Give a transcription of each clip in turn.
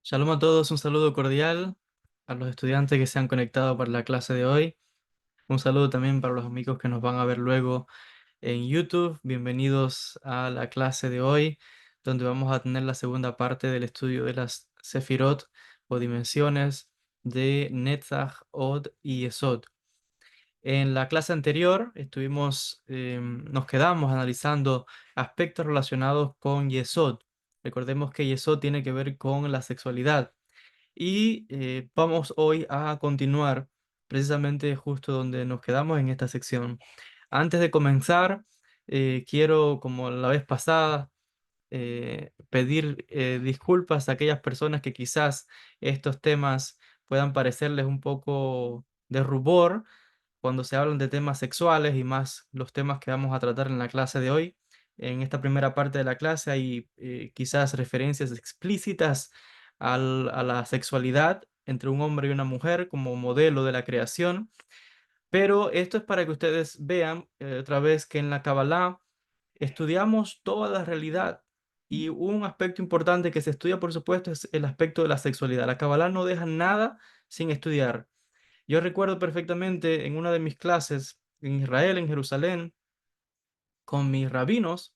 Shalom a todos, un saludo cordial a los estudiantes que se han conectado para la clase de hoy. Un saludo también para los amigos que nos van a ver luego en YouTube. Bienvenidos a la clase de hoy, donde vamos a tener la segunda parte del estudio de las Sefirot o dimensiones de Netzach, Od y Yesod. En la clase anterior nos quedamos analizando aspectos relacionados con Yesod. Recordemos que Yesod tiene que ver con la sexualidad. Y vamos hoy a continuar precisamente justo donde nos quedamos en esta sección. Antes de comenzar, quiero, como la vez pasada, pedir disculpas a aquellas personas que quizás estos temas puedan parecerles un poco de rubor cuando se hablan de temas sexuales y más los temas que vamos a tratar en la clase de hoy. En esta primera parte de la clase hay quizás referencias explícitas a la sexualidad entre un hombre y una mujer como modelo de la creación, pero esto es para que ustedes vean otra vez que en la Kabbalah estudiamos toda la realidad y un aspecto importante que se estudia, por supuesto, es el aspecto de la sexualidad. La Kabbalah no deja nada sin estudiar. Yo recuerdo perfectamente en una de mis clases en Israel, en Jerusalén, con mis rabinos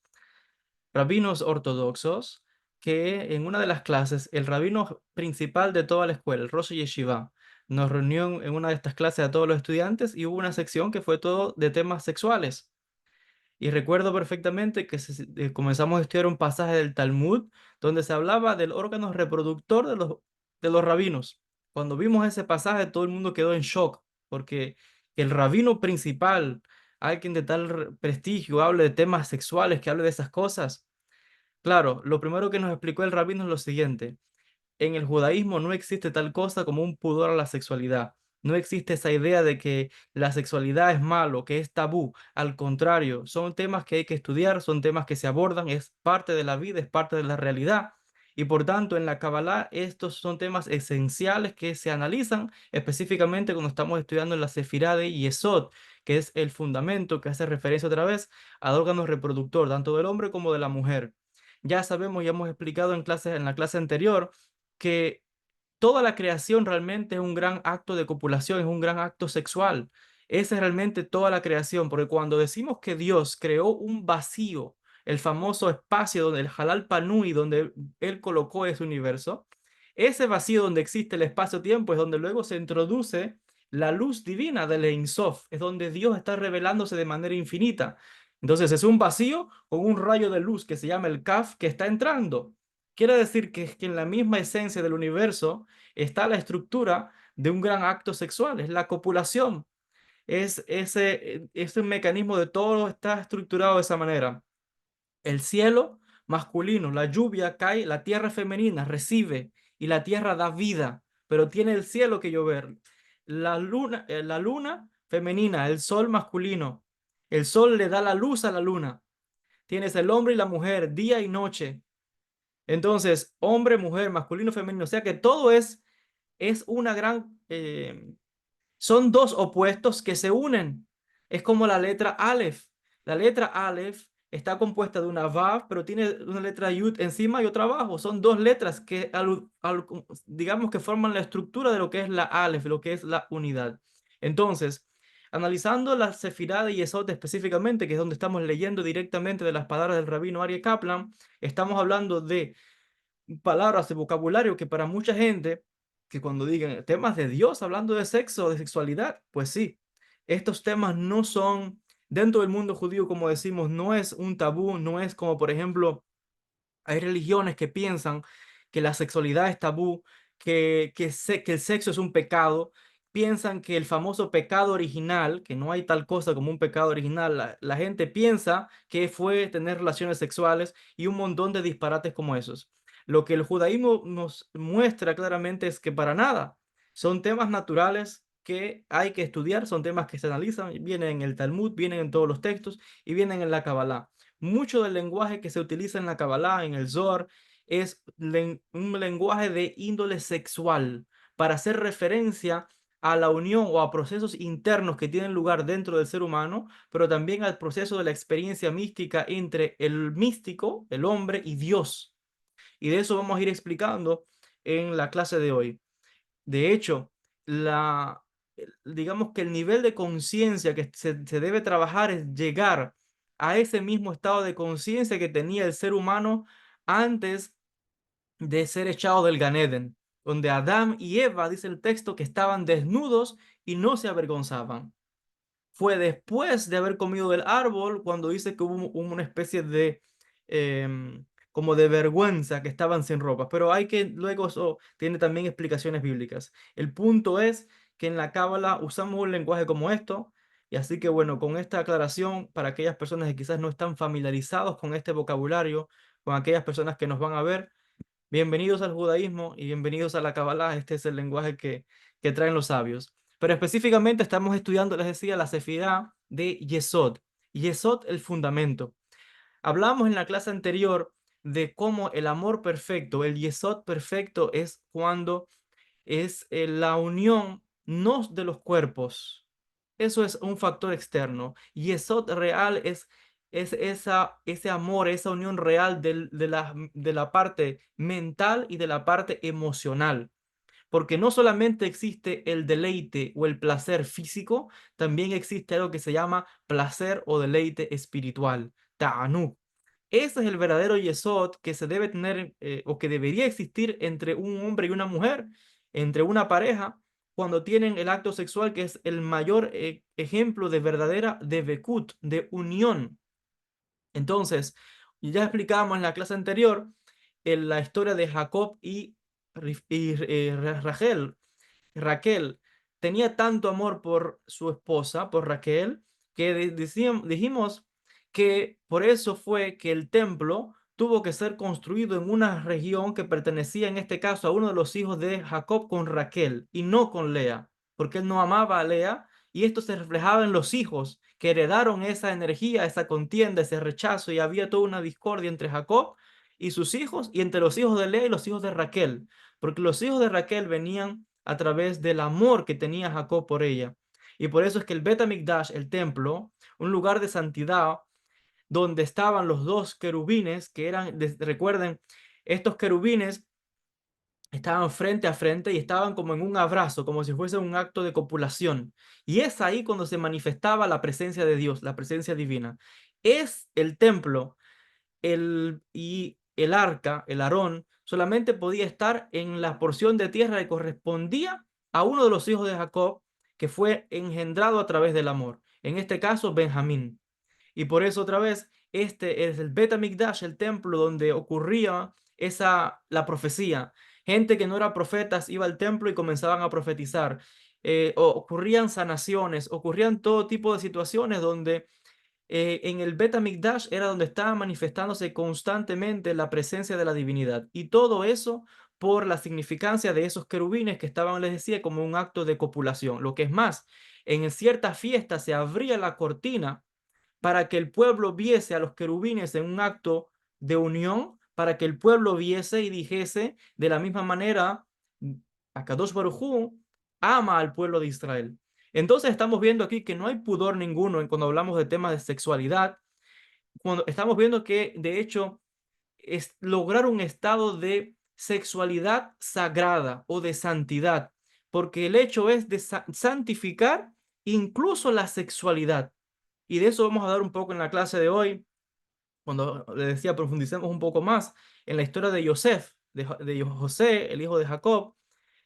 ortodoxos, que en una de las clases, el rabino principal de toda la escuela, el Rosh Yeshiva, nos reunió en una de estas clases a todos los estudiantes y hubo una sección que fue todo de temas sexuales. Y recuerdo perfectamente que comenzamos a estudiar un pasaje del Talmud donde se hablaba del órgano reproductor de los rabinos. Cuando vimos ese pasaje, todo el mundo quedó en shock, porque que el rabino principal, alguien de tal prestigio, hable de temas sexuales, que hable de esas cosas. Claro, lo primero que nos explicó el rabino es lo siguiente. En el judaísmo no existe tal cosa como un pudor a la sexualidad. No existe esa idea de que la sexualidad es malo, que es tabú. Al contrario, son temas que hay que estudiar, son temas que se abordan, es parte de la vida, es parte de la realidad. Y por tanto, en la Kabbalah, estos son temas esenciales que se analizan específicamente cuando estamos estudiando la Sefirá de Yesod, que es el fundamento que hace referencia otra vez al órgano reproductor, tanto del hombre como de la mujer. Ya sabemos, ya hemos explicado en la clase anterior que toda la creación realmente es un gran acto de copulación, es un gran acto sexual. Esa es realmente toda la creación, porque cuando decimos que Dios creó un vacío, el famoso espacio donde el Halal Panui, donde Él colocó ese universo, ese vacío donde existe el espacio-tiempo es donde luego se introduce la luz divina del Ein Sof, es donde Dios está revelándose de manera infinita. Entonces es un vacío con un rayo de luz que se llama el Kaf que está entrando. Quiere decir que en la misma esencia del universo está la estructura de un gran acto sexual, es la copulación, es un mecanismo de todo está estructurado de esa manera. El cielo masculino, la lluvia cae, la tierra femenina recibe y la tierra da vida, pero tiene el cielo que llover. La luna femenina, el sol masculino, el sol le da la luz a la luna. Tienes el hombre y la mujer, día y noche. Entonces, hombre, mujer, masculino, femenino, o sea que todo es una gran, son dos opuestos que se unen. Es como la letra Aleph. La letra Aleph está compuesta de una Vav, pero tiene una letra Yud encima y otra abajo. Son dos letras que, digamos que forman la estructura de lo que es la Aleph, lo que es la unidad. Entonces, analizando la Sefirá de Yesod específicamente, que es donde estamos leyendo directamente de las palabras del rabino Aryeh Kaplan, estamos hablando de palabras de vocabulario que para mucha gente, que cuando digan temas de Dios, hablando de sexo, de sexualidad, pues sí, estos temas no son, dentro del mundo judío, como decimos, no es un tabú, no es como, por ejemplo, hay religiones que piensan que la sexualidad es tabú, que el sexo es un pecado. Piensan que el famoso pecado original, que no hay tal cosa como un pecado original, la gente piensa que fue tener relaciones sexuales y un montón de disparates como esos. Lo que el judaísmo nos muestra claramente es que para nada son temas naturales que hay que estudiar, son temas que se analizan, vienen en el Talmud, vienen en todos los textos y vienen en la Kabbalah. Mucho del lenguaje que se utiliza en la Kabbalah, en el Zohar, es un lenguaje de índole sexual para hacer referencia a la unión o a procesos internos que tienen lugar dentro del ser humano, pero también al proceso de la experiencia mística entre el místico, el hombre y Dios. Y de eso vamos a ir explicando en la clase de hoy. De hecho, digamos que el nivel de conciencia que se debe trabajar es llegar a ese mismo estado de conciencia que tenía el ser humano antes de ser echado del Gan Eden, donde Adán y Eva, dice el texto, que estaban desnudos y no se avergonzaban. Fue después de haber comido del árbol cuando dice que hubo una especie de como de vergüenza, que estaban sin ropa. Pero hay que, luego eso tiene también explicaciones bíblicas. El punto es que en la Cábala usamos un lenguaje como esto, y así que bueno, con esta aclaración para aquellas personas que quizás no están familiarizados con este vocabulario, con aquellas personas que nos van a ver, bienvenidos al judaísmo y bienvenidos a la Kabbalah. Este es el lenguaje que traen los sabios. Pero específicamente estamos estudiando, les decía, la Sefirá de Yesod. Yesod, el fundamento. Hablamos en la clase anterior de cómo el amor perfecto, el Yesod perfecto, es cuando es la unión no de los cuerpos. Eso es un factor externo. Yesod real es ese amor, esa unión real de la parte mental y de la parte emocional. Porque no solamente existe el deleite o el placer físico, también existe algo que se llama placer o deleite espiritual, ta'anuk. Ese es el verdadero yesod que se debe tener o que debería existir entre un hombre y una mujer, entre una pareja, cuando tienen el acto sexual, que es el mayor ejemplo de verdadera debekut, de unión. Entonces, ya explicábamos en la clase anterior en la historia de Jacob y Rachel. Raquel tenía tanto amor por su esposa, por Raquel, que dijimos que por eso fue que el templo tuvo que ser construido en una región que pertenecía en este caso a uno de los hijos de Jacob con Raquel y no con Lea, porque él no amaba a Lea, y esto se reflejaba en los hijos que heredaron esa energía, esa contienda, ese rechazo, y había toda una discordia entre Jacob y sus hijos y entre los hijos de Lea y los hijos de Raquel, porque los hijos de Raquel venían a través del amor que tenía Jacob por ella. Y por eso es que el Bet HaMikdash, el templo, un lugar de santidad donde estaban los dos querubines, que eran, recuerden, estos querubines estaban frente a frente y estaban como en un abrazo, como si fuese un acto de copulación. Y es ahí cuando se manifestaba la presencia de Dios, la presencia divina. Es el templo y el arca, el Aarón, solamente podía estar en la porción de tierra que correspondía a uno de los hijos de Jacob, que fue engendrado a través del amor. En este caso, Benjamín. Y por eso otra vez, este es el Bet HaMikdash, el templo donde ocurría la profecía. Gente que no era profetas iba al templo y comenzaban a profetizar. Ocurrían sanaciones, ocurrían todo tipo de situaciones donde en el Bet HaMikdash era donde estaba manifestándose constantemente la presencia de la divinidad. Y todo eso por la significancia de esos querubines que estaban, les decía, como un acto de copulación. Lo que es más, en ciertas fiestas se abría la cortina para que el pueblo viese a los querubines en un acto de unión, para que el pueblo viese y dijese de la misma manera, Akadosh Baruj Hu ama al pueblo de Israel. Entonces estamos viendo aquí que no hay pudor ninguno cuando hablamos de temas de sexualidad, cuando estamos viendo que de hecho es lograr un estado de sexualidad sagrada o de santidad, porque el hecho es de santificar incluso la sexualidad. Y de eso vamos a dar un poco en la clase de hoy, cuando le decía, profundicemos un poco más en la historia de Yosef, de José, el hijo de Jacob,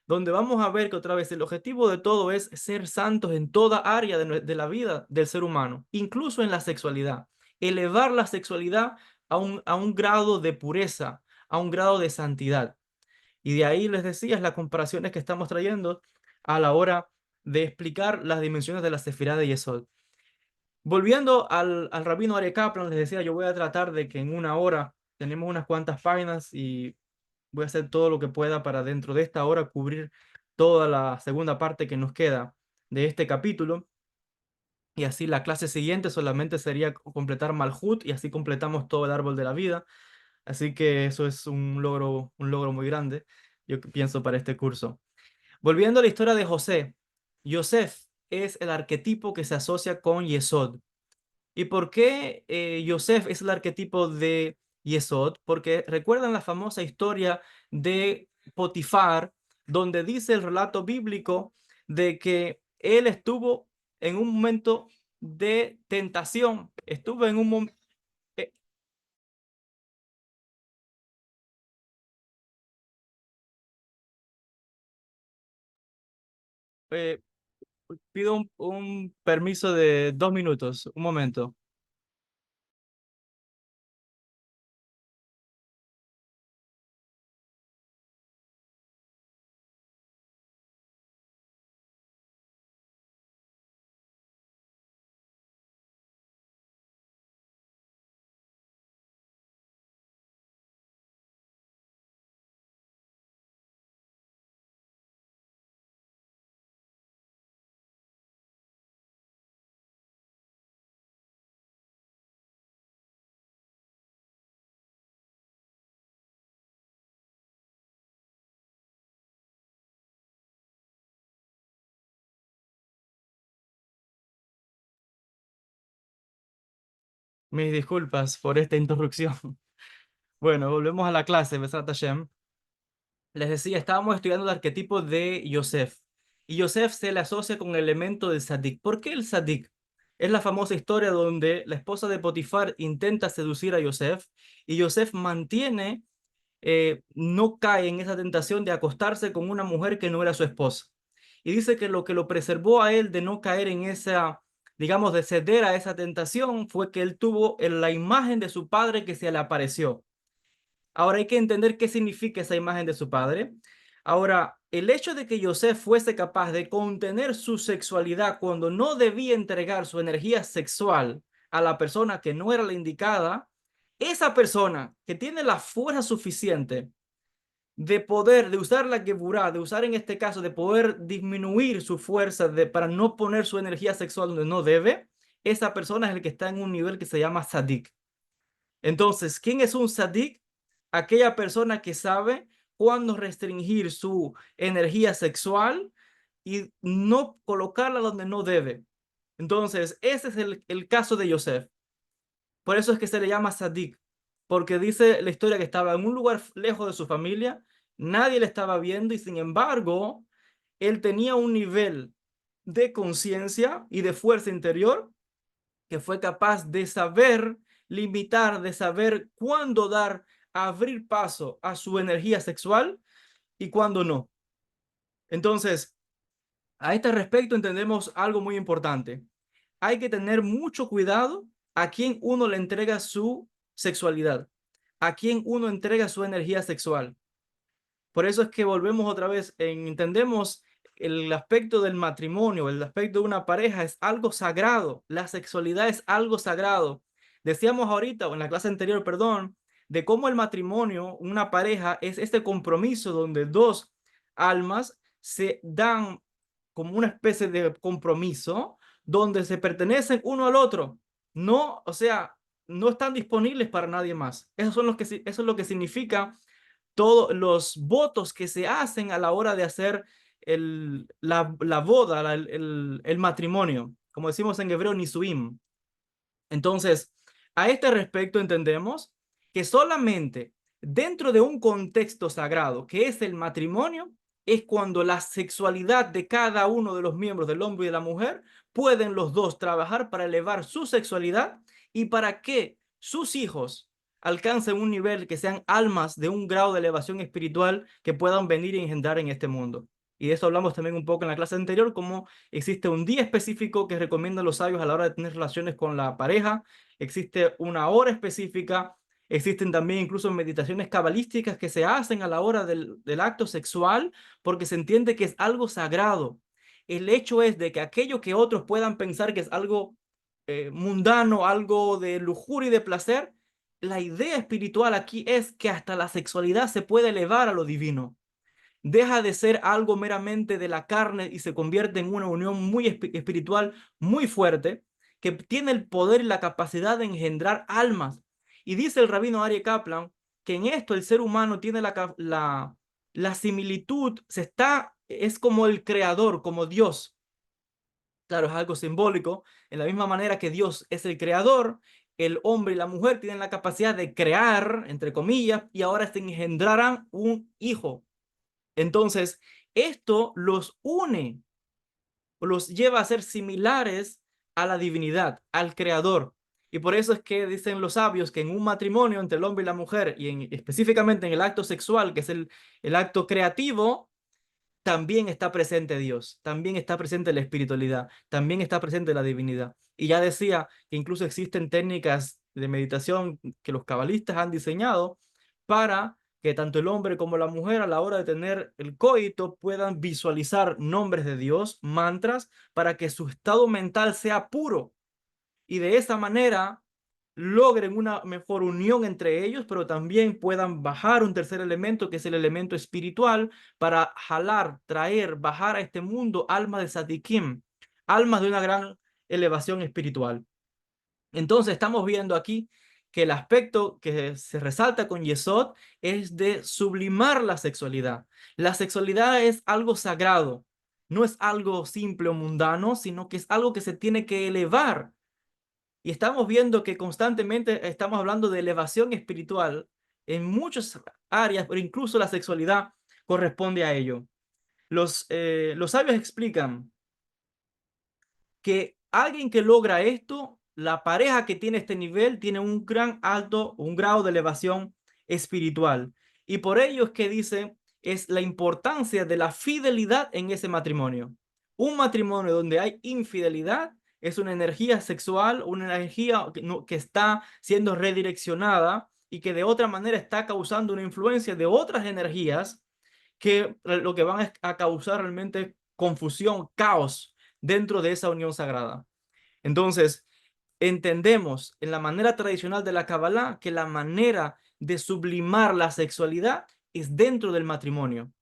donde vamos a ver que otra vez el objetivo de todo es ser santos en toda área de la vida del ser humano, incluso en la sexualidad. Elevar la sexualidad a un grado de pureza, a un grado de santidad. Y de ahí les decía las comparaciones que estamos trayendo a la hora de explicar las dimensiones de la Sefirá de Yesod. Volviendo al rabino Aryeh Kaplan, les decía, yo voy a tratar de que en una hora tenemos unas cuantas páginas y voy a hacer todo lo que pueda para dentro de esta hora cubrir toda la segunda parte que nos queda de este capítulo. Y así la clase siguiente solamente sería completar Malhut y así completamos todo el árbol de la vida. Así que eso es un logro muy grande, yo pienso, para este curso. Volviendo a la historia de José, Yosef es el arquetipo que se asocia con Yesod. ¿Y por qué Yosef es el arquetipo de Yesod? Porque recuerdan la famosa historia de Potifar, donde dice el relato bíblico de que él estuvo en un momento de tentación, estuvo en un momento... pido un permiso de 2 minutos, un momento. Mis disculpas por esta interrupción. Bueno, volvemos a la clase, Besat Hashem. Les decía, estábamos estudiando el arquetipo de Yosef. Y Yosef se le asocia con el elemento del Sadik. ¿Por qué el Sadik? Es la famosa historia donde la esposa de Potifar intenta seducir a Yosef y Yosef mantiene, no cae en esa tentación de acostarse con una mujer que no era su esposa. Y dice que lo que lo preservó a él de no caer en esa, digamos, de ceder a esa tentación fue que él tuvo la imagen de su padre que se le apareció. Ahora hay que entender qué significa esa imagen de su padre. Ahora, el hecho de que Yosef fuese capaz de contener su sexualidad cuando no debía entregar su energía sexual a la persona que no era la indicada, esa persona que tiene la fuerza suficiente de poder, de usar la Geburah, de usar en este caso, de poder disminuir su fuerza para no poner su energía sexual donde no debe, esa persona es el que está en un nivel que se llama Sadik. Entonces, ¿quién es un sadik? Aquella persona que sabe cuándo restringir su energía sexual y no colocarla donde no debe. Entonces, ese es el caso de Yosef. Por eso es que se le llama sadik, porque dice la historia que estaba en un lugar lejos de su familia, nadie le estaba viendo y sin embargo, él tenía un nivel de conciencia y de fuerza interior que fue capaz de saber limitar, de saber cuándo dar, abrir paso a su energía sexual y cuándo no. Entonces, a este respecto entendemos algo muy importante. Hay que tener mucho cuidado a quién uno le entrega su sexualidad, a quién uno entrega su energía sexual. Por eso es que volvemos otra vez, entendemos el aspecto del matrimonio, el aspecto de una pareja es algo sagrado, la sexualidad es algo sagrado. Decíamos ahorita, o en la clase anterior, perdón, de cómo el matrimonio, una pareja, es este compromiso donde dos almas se dan como una especie de compromiso donde se pertenecen uno al otro. No, o sea, no están disponibles para nadie más. Eso es lo que significa todos los votos que se hacen a la hora de hacer la boda, el matrimonio, como decimos en hebreo, nisuim. Entonces, a este respecto entendemos que solamente dentro de un contexto sagrado, que es el matrimonio, es cuando la sexualidad de cada uno de los miembros del hombre y de la mujer pueden los dos trabajar para elevar su sexualidad y para que sus hijos alcancen un nivel que sean almas de un grado de elevación espiritual que puedan venir y engendrar en este mundo. Y de eso hablamos también un poco en la clase anterior, como existe un día específico que recomiendan los sabios a la hora de tener relaciones con la pareja, existe una hora específica, existen también incluso meditaciones cabalísticas que se hacen a la hora del acto sexual, porque se entiende que es algo sagrado. El hecho es de que aquello que otros puedan pensar que es algo mundano, algo de lujuria y de placer, la idea espiritual aquí es que hasta la sexualidad se puede elevar a lo divino, deja de ser algo meramente de la carne y se convierte en una unión muy espiritual, muy fuerte, que tiene el poder y la capacidad de engendrar almas. Y dice el rabino Aryeh Kaplan que en esto el ser humano tiene la similitud, es como el creador, como Dios. Claro, es algo simbólico. En la misma manera que Dios es el creador, el hombre y la mujer tienen la capacidad de crear, entre comillas, y ahora se engendrarán un hijo. Entonces, esto los une, los lleva a ser similares a la divinidad, al creador. Y por eso es que dicen los sabios que en un matrimonio entre el hombre y la mujer, y específicamente en el acto sexual, que es el acto creativo, también está presente Dios, también está presente la espiritualidad, también está presente la divinidad. Y ya decía que incluso existen técnicas de meditación que los cabalistas han diseñado para que tanto el hombre como la mujer a la hora de tener el coito puedan visualizar nombres de Dios, mantras, para que su estado mental sea puro y de esa manera logren una mejor unión entre ellos, pero también puedan bajar un tercer elemento, que es el elemento espiritual, para jalar, traer, bajar a este mundo almas de Sadikim, almas de una gran elevación espiritual. Entonces estamos viendo aquí que el aspecto que se resalta con Yesod es de sublimar la sexualidad. La sexualidad es algo sagrado, no es algo simple o mundano, sino que es algo que se tiene que elevar. Y estamos viendo que constantemente estamos hablando de elevación espiritual en muchas áreas, pero incluso la sexualidad corresponde a ello. Los sabios explican que alguien que logra esto, la pareja que tiene este nivel, tiene un gran alto, un grado de elevación espiritual. Y por ello es que dice, es la importancia de la fidelidad en ese matrimonio. Un matrimonio donde hay infidelidad es una energía sexual, una energía que está siendo redireccionada y que de otra manera está causando una influencia de otras energías que lo que van a causar realmente confusión, caos dentro de esa unión sagrada. Entonces, entendemos en la manera tradicional de la Kabbalah que la manera de sublimar la sexualidad es dentro del matrimonio.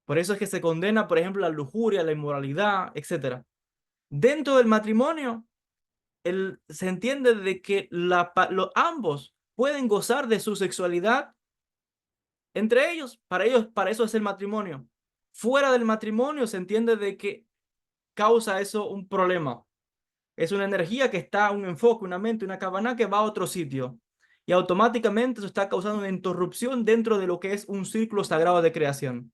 Por eso es que se condena, por ejemplo, la lujuria, la inmoralidad, etcétera. Dentro del matrimonio, se entiende de que ambos pueden gozar de su sexualidad entre ellos, para eso es el matrimonio. Fuera del matrimonio se entiende de que causa eso un problema. Es una energía que está, un enfoque, una mente, una cabana que va a otro sitio. Y automáticamente eso está causando una interrupción dentro de lo que es un círculo sagrado de creación.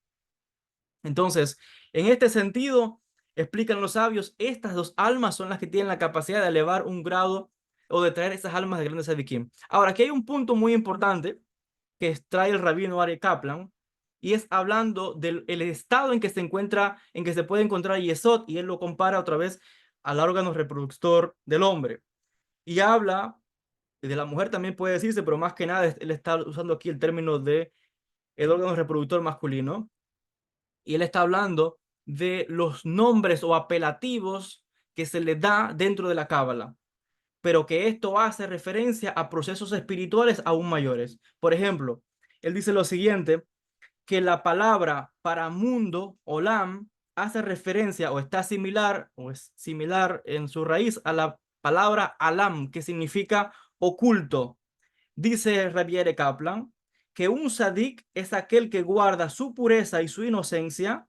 Entonces, en este sentido, explican los sabios, estas dos almas son las que tienen la capacidad de elevar un grado o de traer esas almas de grandes Sadikim. Ahora, aquí hay un punto muy importante que trae el rabino Ari Kaplan, y es hablando del el estado en que se encuentra, en que se puede encontrar Yesod, y él lo compara otra vez al órgano reproductor del hombre. Y habla, de la mujer también puede decirse, pero más que nada él está usando aquí el término de el órgano reproductor masculino, y él está hablando de los nombres o apelativos que se le da dentro de la Cábala, pero que esto hace referencia a procesos espirituales aún mayores. Por ejemplo, él dice lo siguiente, que la palabra para mundo, olam, hace referencia o está similar o es similar en su raíz a la palabra alam, que significa oculto. Dice Rabbi Kaplan que un sadik es aquel que guarda su pureza y su inocencia,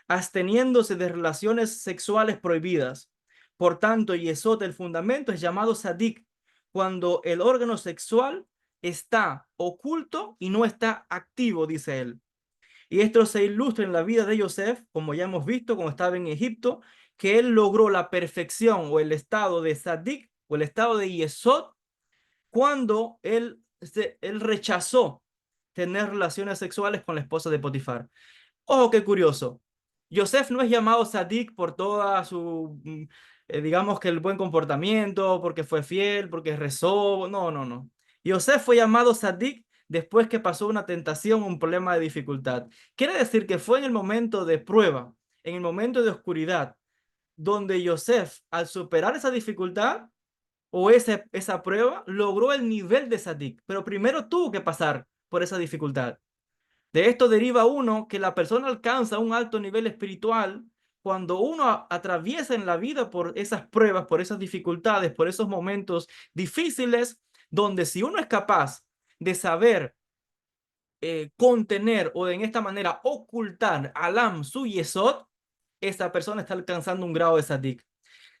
absteniéndose de relaciones sexuales prohibidas. Por tanto, Yesod, el fundamento, es llamado sadik cuando el órgano sexual está oculto y no está activo, dice él. Y esto se ilustra en la vida de Yosef, como ya hemos visto, cuando estaba en Egipto, que él logró la perfección o el estado de sadik o el estado de Yesod cuando él rechazó tener relaciones sexuales con la esposa de Potifar. Ojo, qué curioso. Yosef no es llamado Sadik por toda su, digamos que el buen comportamiento, porque fue fiel, porque rezó. No, no, no. Yosef fue llamado Sadik después que pasó una tentación, un problema de dificultad. Quiere decir que fue en el momento de prueba, en el momento de oscuridad, donde Yosef, al superar esa dificultad, o esa prueba, logró el nivel de Sadik, pero primero tuvo que pasar por esa dificultad. De esto deriva uno que la persona alcanza un alto nivel espiritual cuando uno atraviesa en la vida por esas pruebas, por esas dificultades, por esos momentos difíciles, donde si uno es capaz de saber contener o de en esta manera ocultar alam su yesod, esa persona está alcanzando un grado de sadik.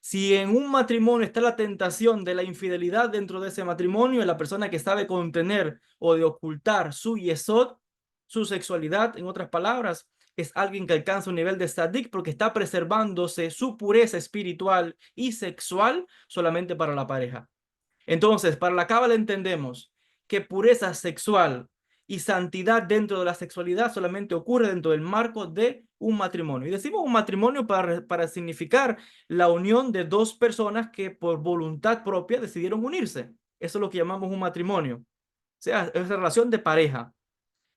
Si en un matrimonio está la tentación de la infidelidad dentro de ese matrimonio, la persona que sabe contener o de ocultar su yesod su sexualidad, en otras palabras, es alguien que alcanza un nivel de tzadik porque está preservándose su pureza espiritual y sexual solamente para la pareja. Entonces, para la Cábala entendemos que pureza sexual y santidad dentro de la sexualidad solamente ocurre dentro del marco de un matrimonio. Y decimos un matrimonio para significar la unión de dos personas que por voluntad propia decidieron unirse. Eso es lo que llamamos un matrimonio. O sea, es relación de pareja.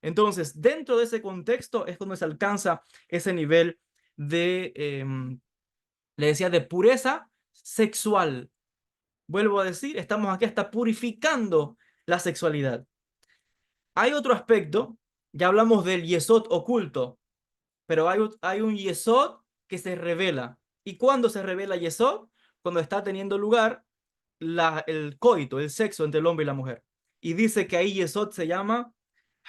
Entonces, dentro de ese contexto es donde se alcanza ese nivel de, le decía, de pureza sexual. Vuelvo a decir, estamos aquí hasta purificando la sexualidad. Hay otro aspecto, ya hablamos del yesod oculto, pero hay un yesod que se revela. ¿Y cuándo se revela yesod? Cuando está teniendo lugar el coito, el sexo entre el hombre y la mujer. Y dice que ahí yesod se llama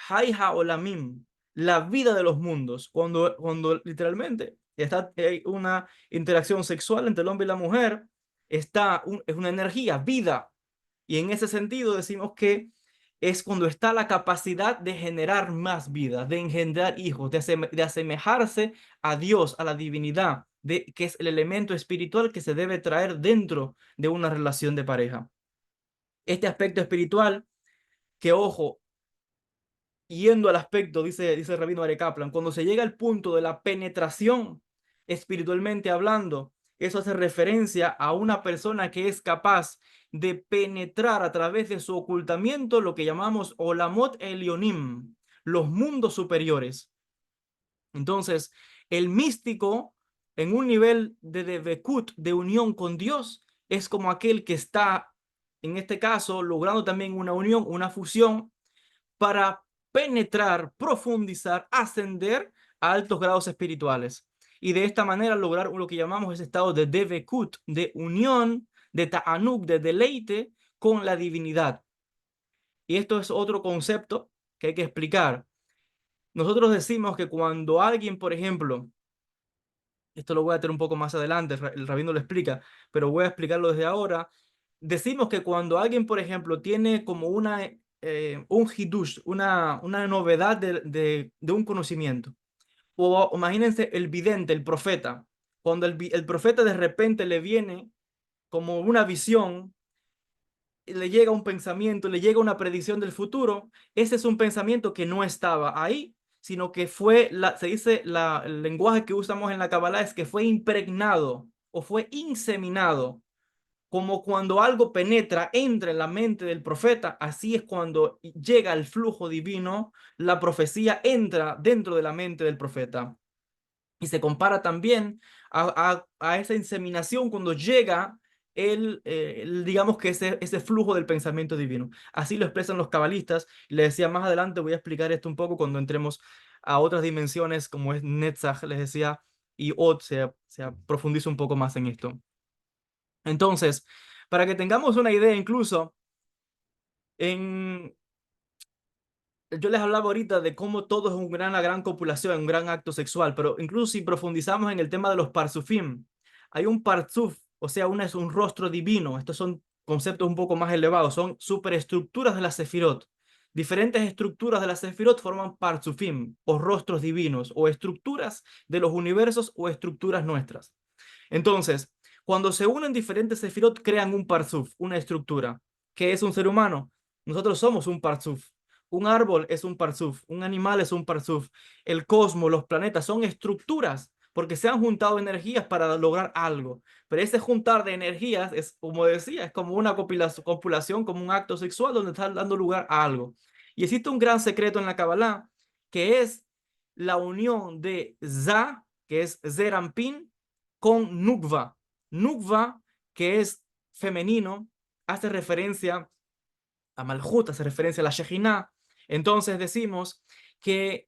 Hay Haolamim, la vida de los mundos, cuando literalmente hay una interacción sexual entre el hombre y la mujer, es una energía, vida. Y en ese sentido decimos que es cuando está la capacidad de generar más vida, de engendrar hijos, de asemejarse a Dios, a la divinidad, que es el elemento espiritual que se debe traer dentro de una relación de pareja. Este aspecto espiritual, que ojo, yendo al aspecto, dice el Rabino Are Kaplan, cuando se llega al punto de la penetración espiritualmente hablando, eso hace referencia a una persona que es capaz de penetrar a través de su ocultamiento lo que llamamos Olamot Elionim, los mundos superiores. Entonces, el místico en un nivel de Debekut, de unión con Dios, es como aquel que está, en este caso, logrando también una unión, una fusión para penetrar, profundizar, ascender a altos grados espirituales. Y de esta manera lograr lo que llamamos ese estado de Devekut, de unión, de Ta'anuk, de deleite con la divinidad. Y esto es otro concepto que hay que explicar. Nosotros decimos que cuando alguien, por ejemplo, esto lo voy a tener un poco más adelante, el rabino lo explica, pero voy a explicarlo desde ahora. Decimos que cuando alguien, por ejemplo, tiene como un hidush, una novedad de un conocimiento, o imagínense el vidente, el profeta, cuando el profeta de repente le viene como una visión, le llega un pensamiento, le llega una predicción del futuro, ese es un pensamiento que no estaba ahí, sino que se dice, el lenguaje que usamos en la Kabbalah es que fue impregnado o fue inseminado, como cuando algo penetra, entra en la mente del profeta, así es cuando llega el flujo divino, la profecía entra dentro de la mente del profeta. Y se compara también a esa inseminación cuando llega digamos que ese flujo del pensamiento divino. Así lo expresan los cabalistas. Les decía, más adelante voy a explicar esto un poco cuando entremos a otras dimensiones como es Netzach, les decía, y Od se profundiza un poco más en esto. Entonces, para que tengamos una idea incluso, en, yo les hablaba ahorita de cómo todo es una gran copulación, un gran acto sexual, pero incluso si profundizamos en el tema de los parzufim, hay un parzuf, o sea, es un rostro divino. Estos son conceptos un poco más elevados, son superestructuras de la sefirot. Diferentes estructuras de la sefirot forman parzufim, o rostros divinos, o estructuras de los universos o estructuras nuestras. Entonces, cuando se unen diferentes sefirot, crean un parzuf, una estructura. ¿Qué es un ser humano? Nosotros somos un parzuf. Un árbol es un parzuf, un animal es un parzuf. El cosmos, los planetas son estructuras porque se han juntado energías para lograr algo. Pero ese juntar de energías es, como decía, es como una copulación, como un acto sexual donde está dando lugar a algo. Y existe un gran secreto en la Kabbalah que es la unión de Za, que es Zerampin, con Nukva. Nukva, que es femenino, hace referencia a Malhut, hace referencia a la Shejinah. Entonces decimos que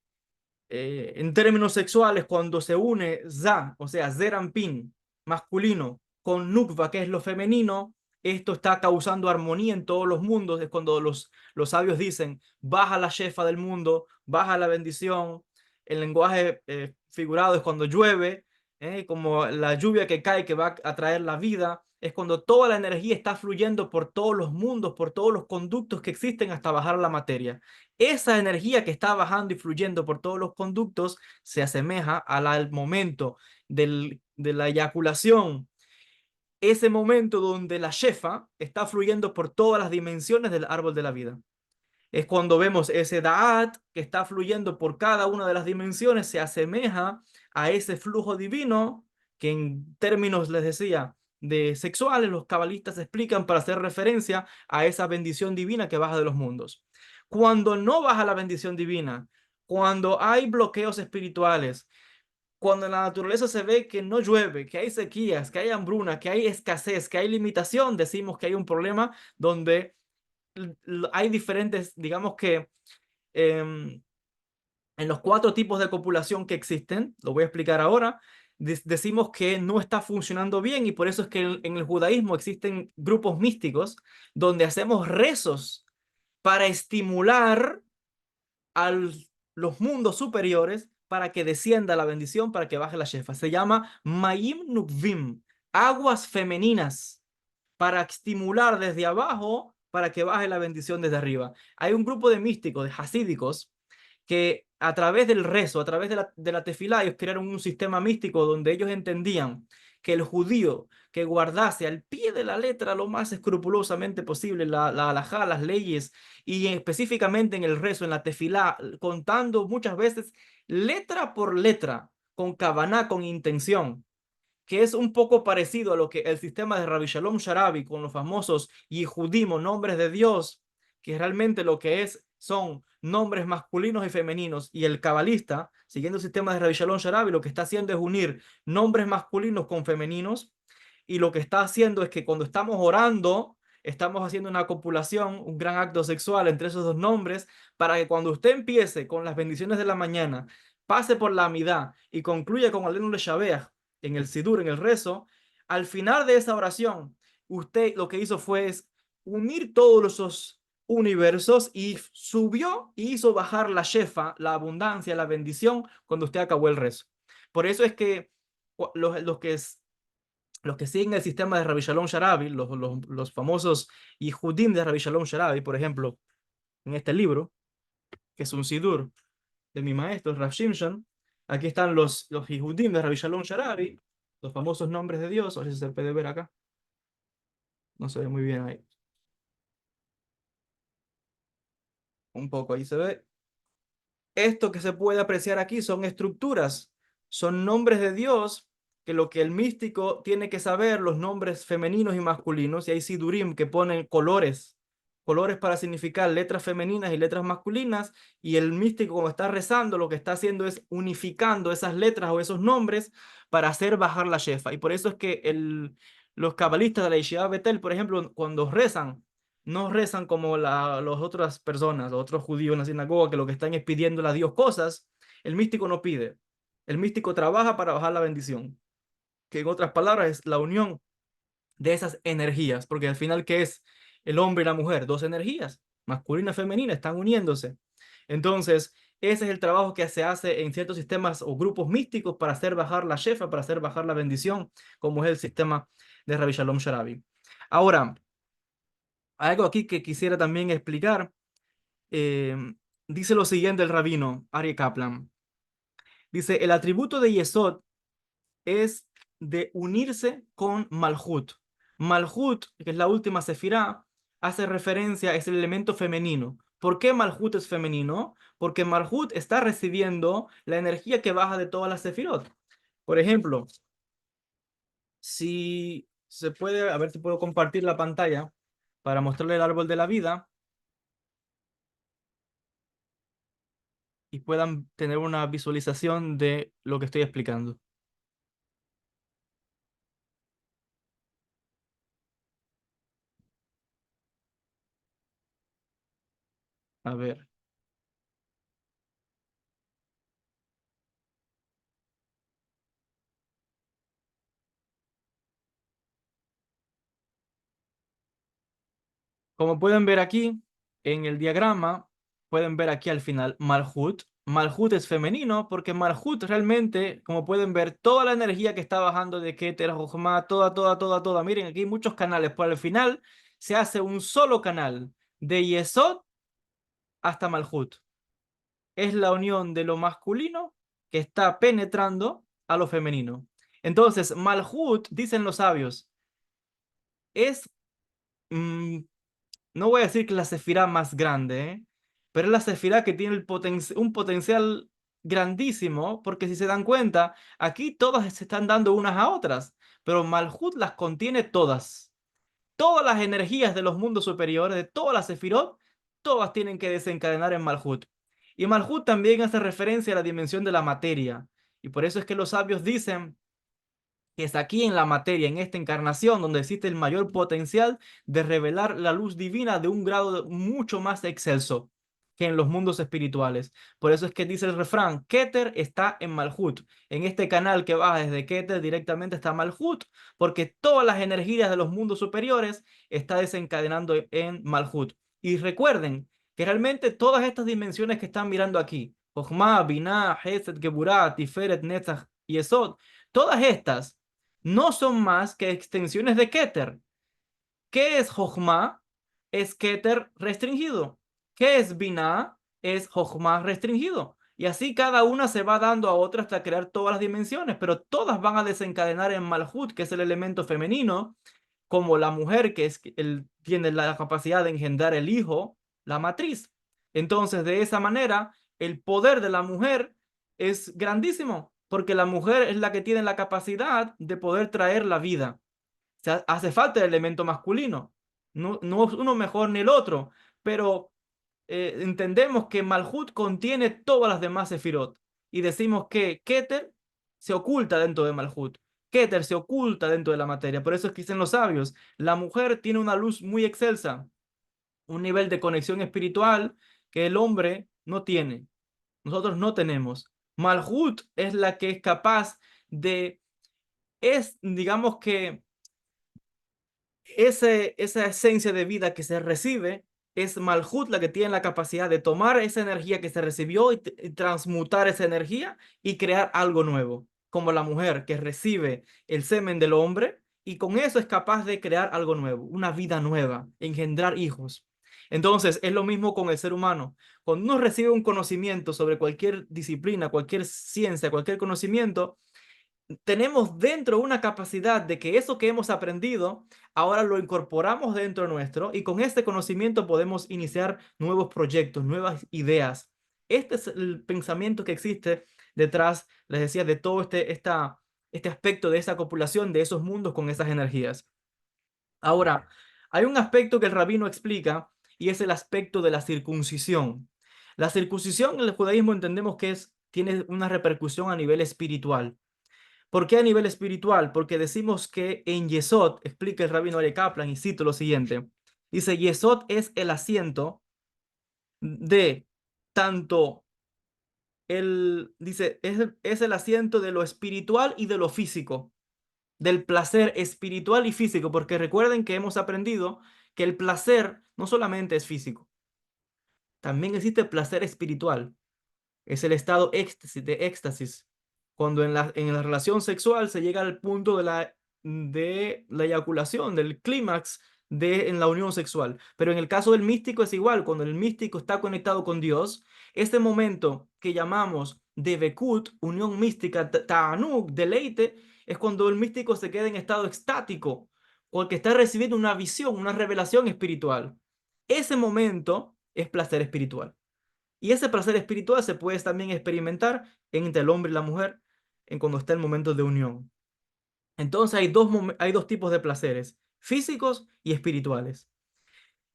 en términos sexuales, cuando se une Za, o sea, Zerampin, masculino, con Nukva, que es lo femenino, esto está causando armonía en todos los mundos. Es cuando los sabios dicen, baja la shefa del mundo, baja la bendición. El lenguaje figurado es cuando llueve, como la lluvia que cae que va a traer la vida. es cuando toda la energía está fluyendo por todos los mundos, por todos los conductos que existen hasta bajar a la materia. Esa energía que está bajando y fluyendo por todos los conductos se asemeja al momento de la eyaculación, ese momento donde la shefa está fluyendo por todas las dimensiones del árbol de la vida. Es cuando vemos ese Da'at que está fluyendo por cada una de las dimensiones, se asemeja a ese flujo divino que en términos, les decía, de sexuales, los cabalistas explican para hacer referencia a esa bendición divina que baja de los mundos. Cuando no baja la bendición divina, cuando hay bloqueos espirituales, cuando en la naturaleza se ve que no llueve, que hay sequías, que hay hambruna, que hay escasez, que hay limitación, decimos que hay un problema donde hay diferentes, digamos que em, en los cuatro tipos de copulación que existen, lo voy a explicar ahora, decimos que no está funcionando bien y por eso es que en el judaísmo existen grupos místicos donde hacemos rezos para estimular a los mundos superiores para que descienda la bendición, para que baje la shefa. Se llama Mayim Nukvim, aguas femeninas, para estimular desde abajo para que baje la bendición desde arriba. Hay un grupo de místicos, de hasídicos, que a través del rezo, a través de la tefilá, ellos crearon un sistema místico donde ellos entendían que el judío que guardase al pie de la letra lo más escrupulosamente posible la halajá, las leyes, y específicamente en el rezo, en la tefilá, contando muchas veces letra por letra, con kavaná, con intención, que es un poco parecido a lo que el sistema de Rabbi Shalom Sharabi con los famosos Yihudim o nombres de Dios, que realmente lo que es son nombres masculinos y femeninos, y el cabalista, siguiendo el sistema de Rabbi Shalom Sharabi, lo que está haciendo es unir nombres masculinos con femeninos, y lo que está haciendo es que cuando estamos orando, estamos haciendo una copulación, un gran acto sexual entre esos dos nombres, para que cuando usted empiece con las bendiciones de la mañana, pase por la amidad y concluya con Alenu le Shabeach, en el Sidur, en el rezo, al final de esa oración, usted lo que hizo fue unir todos esos universos y subió y hizo bajar la shefa, la abundancia, la bendición cuando usted acabó el rezo. Por eso es que los que siguen el sistema de Rabbi Shalom Sharabi, los famosos Yihudim de Rabbi Shalom Sharabi, por ejemplo, en este libro, que es un Sidur de mi maestro, Rav Shimshon, aquí están los Yihudim de Rabbi Shalom Sharabi, los famosos nombres de Dios, a ver si se puede ver acá, no se ve muy bien ahí, un poco ahí se ve. Esto que se puede apreciar aquí son estructuras, son nombres de Dios, que lo que el místico tiene que saber, los nombres femeninos y masculinos, y hay sidurim que ponen colores, colores para significar letras femeninas y letras masculinas, y el místico como está rezando, lo que está haciendo es unificando esas letras o esos nombres para hacer bajar la shefa. Y por eso es que los cabalistas de la Yeshiva Betel, por ejemplo, cuando rezan, no rezan como las otras personas, los otros judíos en la sinagoga, que lo que están es pidiéndole a Dios cosas. El místico no pide. El místico trabaja para bajar la bendición, que en otras palabras es la unión de esas energías, porque al final, ¿qué es el hombre y la mujer? Dos energías, masculina y femenina, están uniéndose. Entonces, ese es el trabajo que se hace en ciertos sistemas o grupos místicos para hacer bajar la shefa, para hacer bajar la bendición, como es el sistema de Rabbi Shalom Sharabi. Ahora, hay algo aquí que quisiera también explicar. eh, Dice lo siguiente el rabino Aryeh Kaplan. Dice, el atributo de Yesod es de unirse con Malhut. Malhut, que es la última sefirá, hace referencia, es el elemento femenino. ¿Por qué Malhut es femenino? Porque Malhut está recibiendo la energía que baja de todas las sefirot. Por ejemplo, si se puede, a ver si puedo compartir la pantalla para mostrarle el árbol de la vida y puedan tener una visualización de lo que estoy explicando. A ver, como pueden ver aquí en el diagrama, pueden ver aquí al final Malhut. Malhut es femenino porque Malhut realmente, como pueden ver, toda la energía que está bajando de Keter, Jochma, toda. Miren, aquí hay muchos canales, pero al final se hace un solo canal de Yesod hasta Malhut. Es la unión de lo masculino que está penetrando a lo femenino. Entonces, Malhut, dicen los sabios, es mm, no voy a decir que la Sefirá más grande, pero es la Sefirá que tiene un potencial grandísimo, porque si se dan cuenta, aquí todas se están dando unas a otras, pero Malhut las contiene todas. Todas las energías de los mundos superiores, de todas las Sefirot, todas tienen que desencadenar en Malhut. Y Malhut también hace referencia a la dimensión de la materia. Y por eso es que los sabios dicen que es aquí en la materia, en esta encarnación, donde existe el mayor potencial de revelar la luz divina de un grado mucho más excelso que en los mundos espirituales. Por eso es que dice el refrán, Keter está en Malhut. En este canal que va desde Keter directamente está Malhut, porque todas las energías de los mundos superiores está desencadenando en Malhut. Y recuerden que realmente todas estas dimensiones que están mirando aquí, Jochma, Binah, Hesed, Geburah, Tiferet, Netzach y Esod, todas estas no son más que extensiones de Keter. ¿Qué es Jochma? Es Keter restringido. ¿Qué es Binah? Es Jochma restringido. Y así cada una se va dando a otra hasta crear todas las dimensiones, pero todas van a desencadenar en Malhut, que es el elemento femenino, como la mujer, que es tiene la capacidad de engendrar el hijo, la matriz. Entonces, de esa manera, el poder de la mujer es grandísimo, porque la mujer es la que tiene la capacidad de poder traer la vida. O sea, hace falta el elemento masculino. No, no es uno mejor ni el otro, pero entendemos que Malhut contiene todas las demás Sefirot. Y decimos que Keter se oculta dentro de Malhut. Keter se oculta dentro de la materia. Por eso es que dicen los sabios, la mujer tiene una luz muy excelsa, un nivel de conexión espiritual que el hombre no tiene. Nosotros no tenemos. Malhut es la que es capaz de, digamos que esa esencia de vida que se recibe es Malhut la que tiene la capacidad de tomar esa energía que se recibió y transmutar esa energía y crear algo nuevo, como la mujer que recibe el semen del hombre y con eso es capaz de crear algo nuevo, una vida nueva, engendrar hijos. Entonces, es lo mismo con el ser humano. Cuando uno recibe un conocimiento sobre cualquier disciplina, cualquier ciencia, cualquier conocimiento, tenemos dentro una capacidad de que eso que hemos aprendido, ahora lo incorporamos dentro nuestro y con este conocimiento podemos iniciar nuevos proyectos, nuevas ideas. Este es el pensamiento que existe detrás, les decía, de todo este aspecto de esa copulación, de esos mundos con esas energías. Ahora, hay un aspecto que el rabino explica y es el aspecto de la circuncisión. La circuncisión en el judaísmo entendemos que tiene una repercusión a nivel espiritual. ¿Por qué a nivel espiritual? Porque decimos que en Yesod, explica el rabino Ari Kaplan, y cito lo siguiente, dice, Yesod es el asiento de tanto dice, es el asiento de lo espiritual y de lo físico, del placer espiritual y físico, porque recuerden que hemos aprendido que el placer no solamente es físico, también existe placer espiritual. Es el estado de éxtasis, cuando en la relación sexual se llega al punto de la eyaculación, del clímax en la unión sexual. Pero en el caso del místico es igual, cuando el místico está conectado con Dios, este momento que llamamos de Bekut, unión mística, Ta'anug, deleite, es cuando el místico se queda en estado extático, porque está recibiendo una visión, una revelación espiritual. Ese momento es placer espiritual. Y ese placer espiritual se puede también experimentar entre el hombre y la mujer en cuando está el momento de unión. Entonces hay dos tipos de placeres, físicos y espirituales.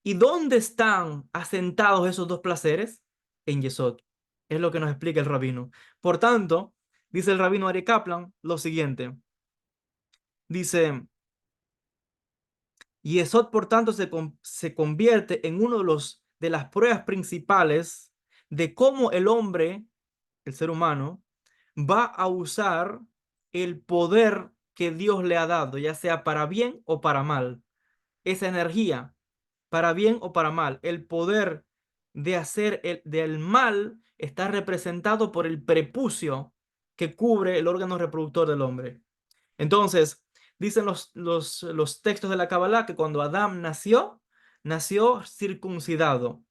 ¿Y dónde están asentados esos dos placeres? En Yesod. Es lo que nos explica el rabino. Por tanto, dice el rabino Ari Kaplan lo siguiente. Dice, Yesod, por tanto, se convierte en uno de las pruebas principales de cómo el hombre, el ser humano, va a usar el poder que Dios le ha dado, ya sea para bien o para mal. Esa energía, para bien o para mal, el poder de hacer del mal está representado por el prepucio que cubre el órgano reproductor del hombre. Entonces, dicen los textos de la Kabbalah que cuando Adán nació, nació circuncidado,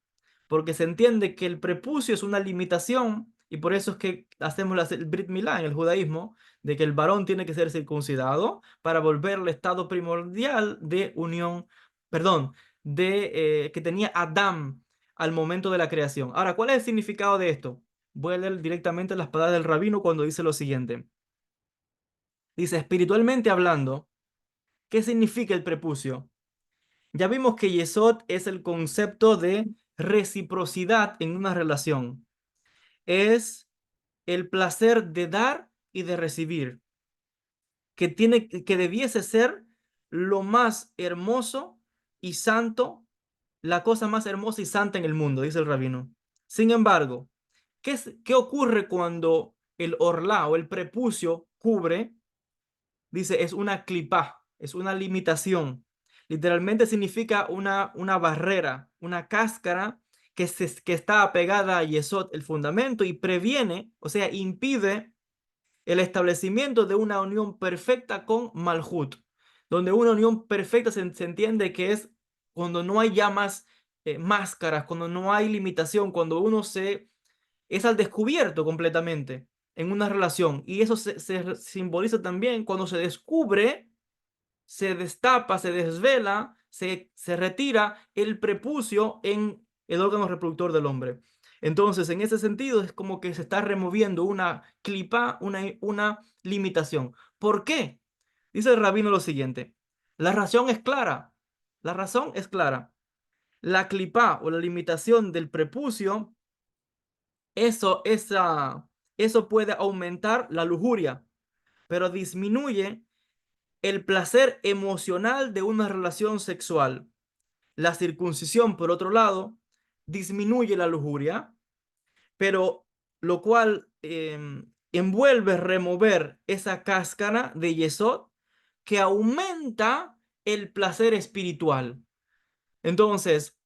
porque se entiende que el prepucio es una limitación y por eso es que hacemos el Brit Milá en el judaísmo, de que el varón tiene que ser circuncidado para volver al estado primordial de unión, perdón, que tenía Adán al momento de la creación. Ahora, ¿cuál es el significado de esto? Voy a leer directamente las palabras del rabino cuando dice lo siguiente. Dice, espiritualmente hablando, ¿qué significa el prepucio? Ya vimos que Yesod es el concepto de reciprocidad en una relación. Es el placer de dar y de recibir, que debiese ser lo más hermoso y santo, la cosa más hermosa y santa en el mundo, dice el rabino. Sin embargo, ¿qué ocurre cuando el orlá o el prepucio cubre? Dice, es una clipá, es una limitación. Literalmente significa una barrera, una cáscara que está pegada a Yesod, el fundamento, y previene, o sea, impide el establecimiento de una unión perfecta con Malhut, donde una unión perfecta se entiende que es cuando no hay ya más máscaras, cuando no hay limitación, cuando uno es al descubierto completamente en una relación. Y eso se simboliza también cuando se descubre, se destapa, se desvela, se retira el prepucio en el órgano reproductor del hombre. Entonces, en ese sentido, es como que se está removiendo una clipa, una limitación. ¿Por qué? Dice el rabino lo siguiente. La razón es clara. La razón es clara. La clipa o la limitación del prepucio, eso, eso puede aumentar la lujuria, pero disminuye el placer emocional de una relación sexual. La circuncisión, por otro lado, disminuye la lujuria, pero lo cual envuelve remover esa cáscara de yesod que aumenta el placer espiritual. Entonces,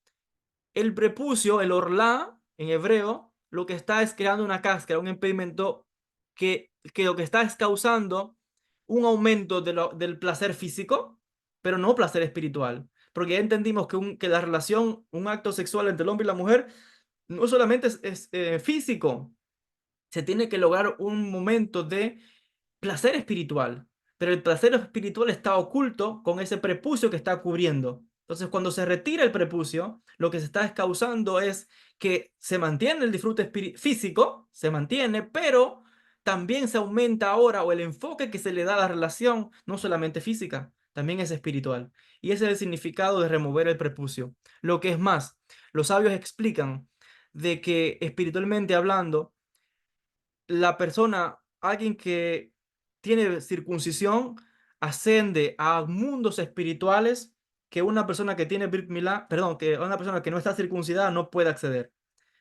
el prepucio, el orla, en hebreo, lo que está es creando una cáscara, un impedimento que lo que está es causando un aumento del placer físico, pero no placer espiritual. Porque ya entendimos que la relación, un acto sexual entre el hombre y la mujer, no solamente es físico, se tiene que lograr un momento de placer espiritual, pero el placer espiritual está oculto con ese prepucio que está cubriendo. Entonces, cuando se retira el prepucio, lo que se está causando es que se mantiene el disfrute físico, se mantiene, pero también se aumenta ahora o el enfoque que se le da a la relación, no solamente física, también es espiritual. Y ese es el significado de remover el prepucio. Lo que es más, los sabios explican de que espiritualmente hablando, la persona, alguien que tiene circuncisión, asciende a mundos espirituales que una persona que tiene Brit Milá, perdón, que una persona que no está circuncidada no puede acceder.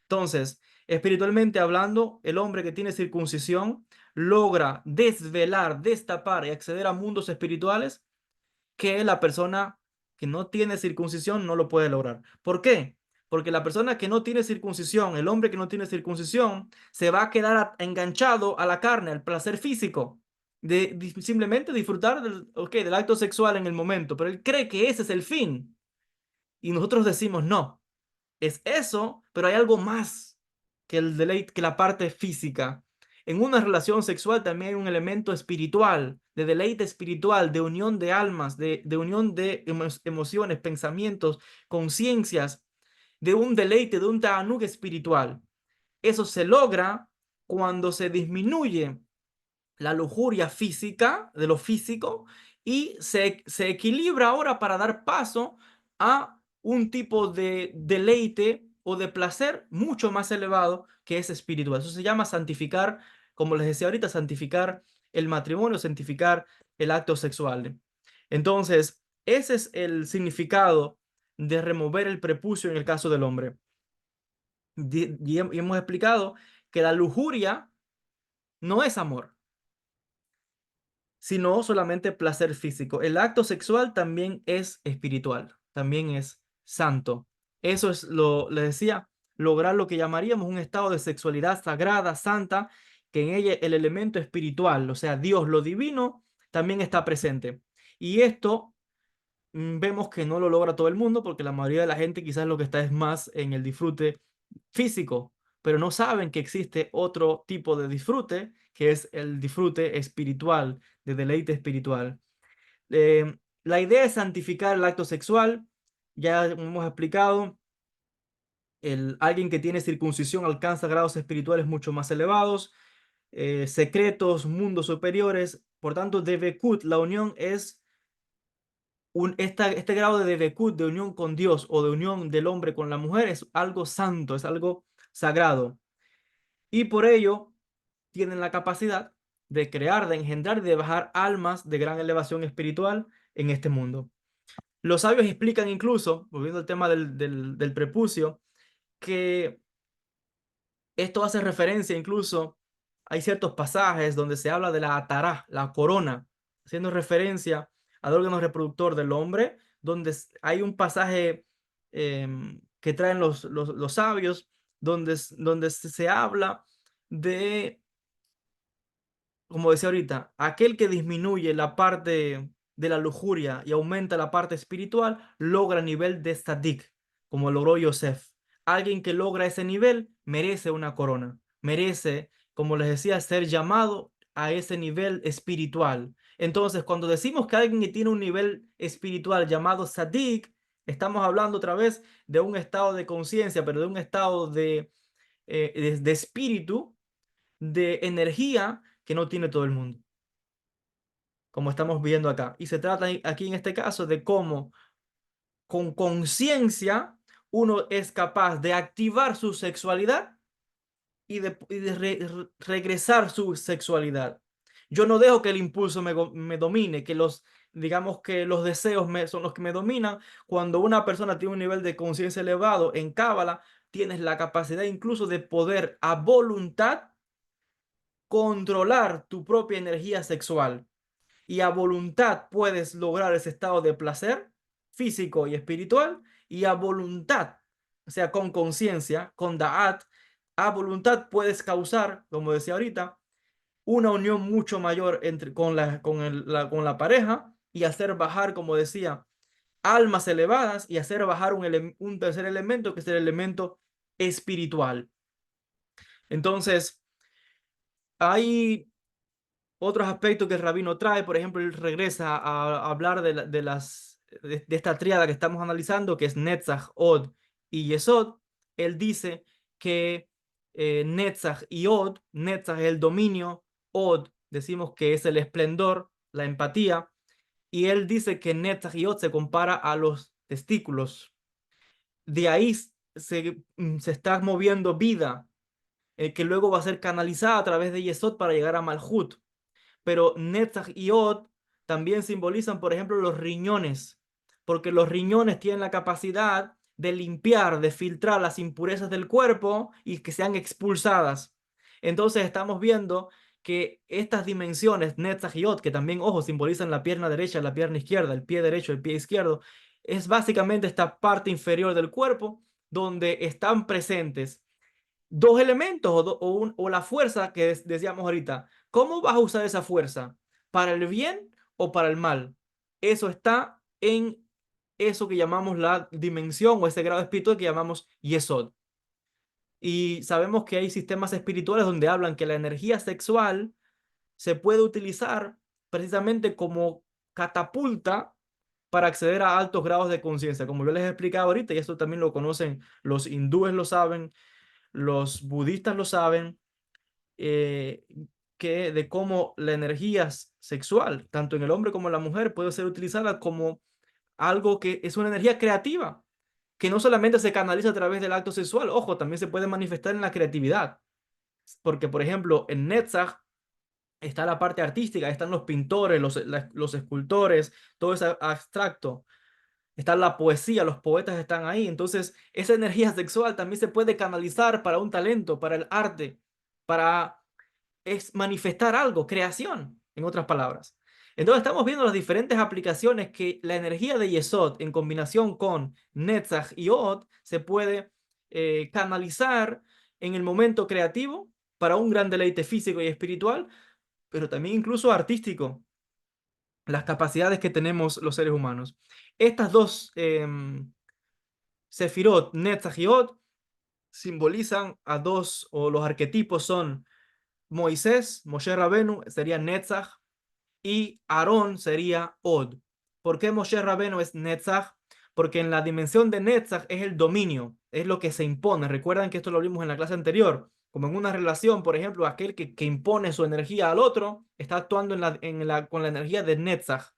Entonces, espiritualmente hablando, el hombre que tiene circuncisión logra desvelar, destapar y acceder a mundos espirituales que la persona que no tiene circuncisión no lo puede lograr. ¿Por qué? Porque la persona que no tiene circuncisión, el hombre que no tiene circuncisión, se va a quedar enganchado a la carne, al placer físico, de simplemente disfrutar del acto sexual en el momento, pero él cree que ese es el fin. Y nosotros decimos, no, es eso, pero hay algo más que el deleite, que la parte física. En una relación sexual también hay un elemento espiritual, de deleite espiritual, de unión de almas, de unión de emociones, pensamientos, conciencias, de un deleite, de un ta'anug espiritual. Eso se logra cuando se disminuye la lujuria física, de lo físico, y se equilibra ahora para dar paso a un tipo de deleite o de placer mucho más elevado que es espiritual. Eso se llama santificar, como les decía ahorita, santificar el matrimonio, santificar el acto sexual. Entonces, ese es el significado de remover el prepucio en el caso del hombre. Y hemos explicado que la lujuria no es amor, sino solamente placer físico. El acto sexual también es espiritual, también es santo. Eso es les decía, lograr lo que llamaríamos un estado de sexualidad sagrada, santa, que en ella el elemento espiritual, o sea, Dios, lo divino, también está presente. Y esto vemos que no lo logra todo el mundo porque la mayoría de la gente quizás lo que está es más en el disfrute físico, pero no saben que existe otro tipo de disfrute, que es el disfrute espiritual, de deleite espiritual. La idea es santificar el acto sexual. Ya hemos explicado, alguien que tiene circuncisión alcanza grados espirituales mucho más elevados, secretos, mundos superiores. Por tanto, Devekut, la unión es este grado de Devekut, de unión con Dios o de unión del hombre con la mujer, es algo santo, es algo sagrado. Y por ello tienen la capacidad de crear, de engendrar y de bajar almas de gran elevación espiritual en este mundo. Los sabios explican incluso, volviendo al tema del prepucio, que esto hace referencia incluso, hay ciertos pasajes donde se habla de la atará, la corona, haciendo referencia al órgano reproductor del hombre, donde hay un pasaje que traen los sabios, donde se habla de, como decía ahorita, aquel que disminuye la parte de la lujuria y aumenta la parte espiritual, logra nivel de Tzadik, como logró Yosef. Alguien que logra ese nivel merece una corona, merece, como les decía, ser llamado a ese nivel espiritual. Entonces, cuando decimos que alguien que tiene un nivel espiritual llamado Tzadik, estamos hablando otra vez de un estado de conciencia, pero de un estado de espíritu, de energía que no tiene todo el mundo, como estamos viendo acá. Y se trata aquí en este caso de cómo con conciencia uno es capaz de activar su sexualidad y de regresar su sexualidad. Yo no dejo que el impulso me domine, que digamos que los deseos son los que me dominan. Cuando una persona tiene un nivel de conciencia elevado en Cábala, tienes la capacidad incluso de poder a voluntad controlar tu propia energía sexual, y a voluntad puedes lograr ese estado de placer físico y espiritual, y a voluntad, o sea, con conciencia, con da'at, a voluntad puedes causar, como decía ahorita, una unión mucho mayor con la pareja, y hacer bajar, como decía, almas elevadas, y hacer bajar un tercer elemento, que es el elemento espiritual. Entonces, hay otros aspectos que el rabino trae. Por ejemplo, él regresa a hablar de esta tríada que estamos analizando, que es Netzach, Od y Yesod. Él dice que Netzach y Od, Netzach es el dominio, Od decimos que es el esplendor, la empatía, y él dice que Netzach y Od se compara a los testículos. De ahí se está moviendo vida, que luego va a ser canalizada a través de Yesod para llegar a Malhut. Pero Netzach y Od también simbolizan, por ejemplo, los riñones, porque los riñones tienen la capacidad de limpiar, de filtrar las impurezas del cuerpo y que sean expulsadas. Entonces estamos viendo que estas dimensiones, Netzach y Od, que también, ojo, simbolizan la pierna derecha, la pierna izquierda, el pie derecho, el pie izquierdo, es básicamente esta parte inferior del cuerpo donde están presentes dos elementos o la fuerza que decíamos ahorita. ¿Cómo vas a usar esa fuerza? ¿Para el bien o para el mal? Eso está en eso que llamamos la dimensión o ese grado espiritual que llamamos Yesod. Y sabemos que hay sistemas espirituales donde hablan que la energía sexual se puede utilizar precisamente como catapulta para acceder a altos grados de conciencia, como yo les he explicado ahorita, y esto también lo conocen los hindúes, lo saben, los budistas lo saben, eh, que de cómo la energía sexual, tanto en el hombre como en la mujer, puede ser utilizada como algo que es una energía creativa, que no solamente se canaliza a través del acto sexual, ojo, también se puede manifestar en la creatividad, porque por ejemplo en Netzach está la parte artística, están los pintores, los escultores, todo ese abstracto. Está la poesía, los poetas están ahí. Entonces, esa energía sexual también se puede canalizar para un talento, para el arte, para manifestar algo, creación, en otras palabras. Entonces, estamos viendo las diferentes aplicaciones que la energía de Yesod en combinación con Netzach y Od se puede canalizar en el momento creativo para un gran deleite físico y espiritual, pero también incluso artístico, las capacidades que tenemos los seres humanos. Estas dos Sefirot, Netzach y Od, simbolizan a dos, o los arquetipos son Moisés, Moshe Rabenu, sería Netzach, y Aarón sería Od. ¿Por qué Moshe Rabenu es Netzach? Porque en la dimensión de Netzach es el dominio, es lo que se impone. Recuerdan que esto lo vimos en la clase anterior. Como en una relación, por ejemplo, aquel que impone su energía al otro está actuando con la energía de Netzach.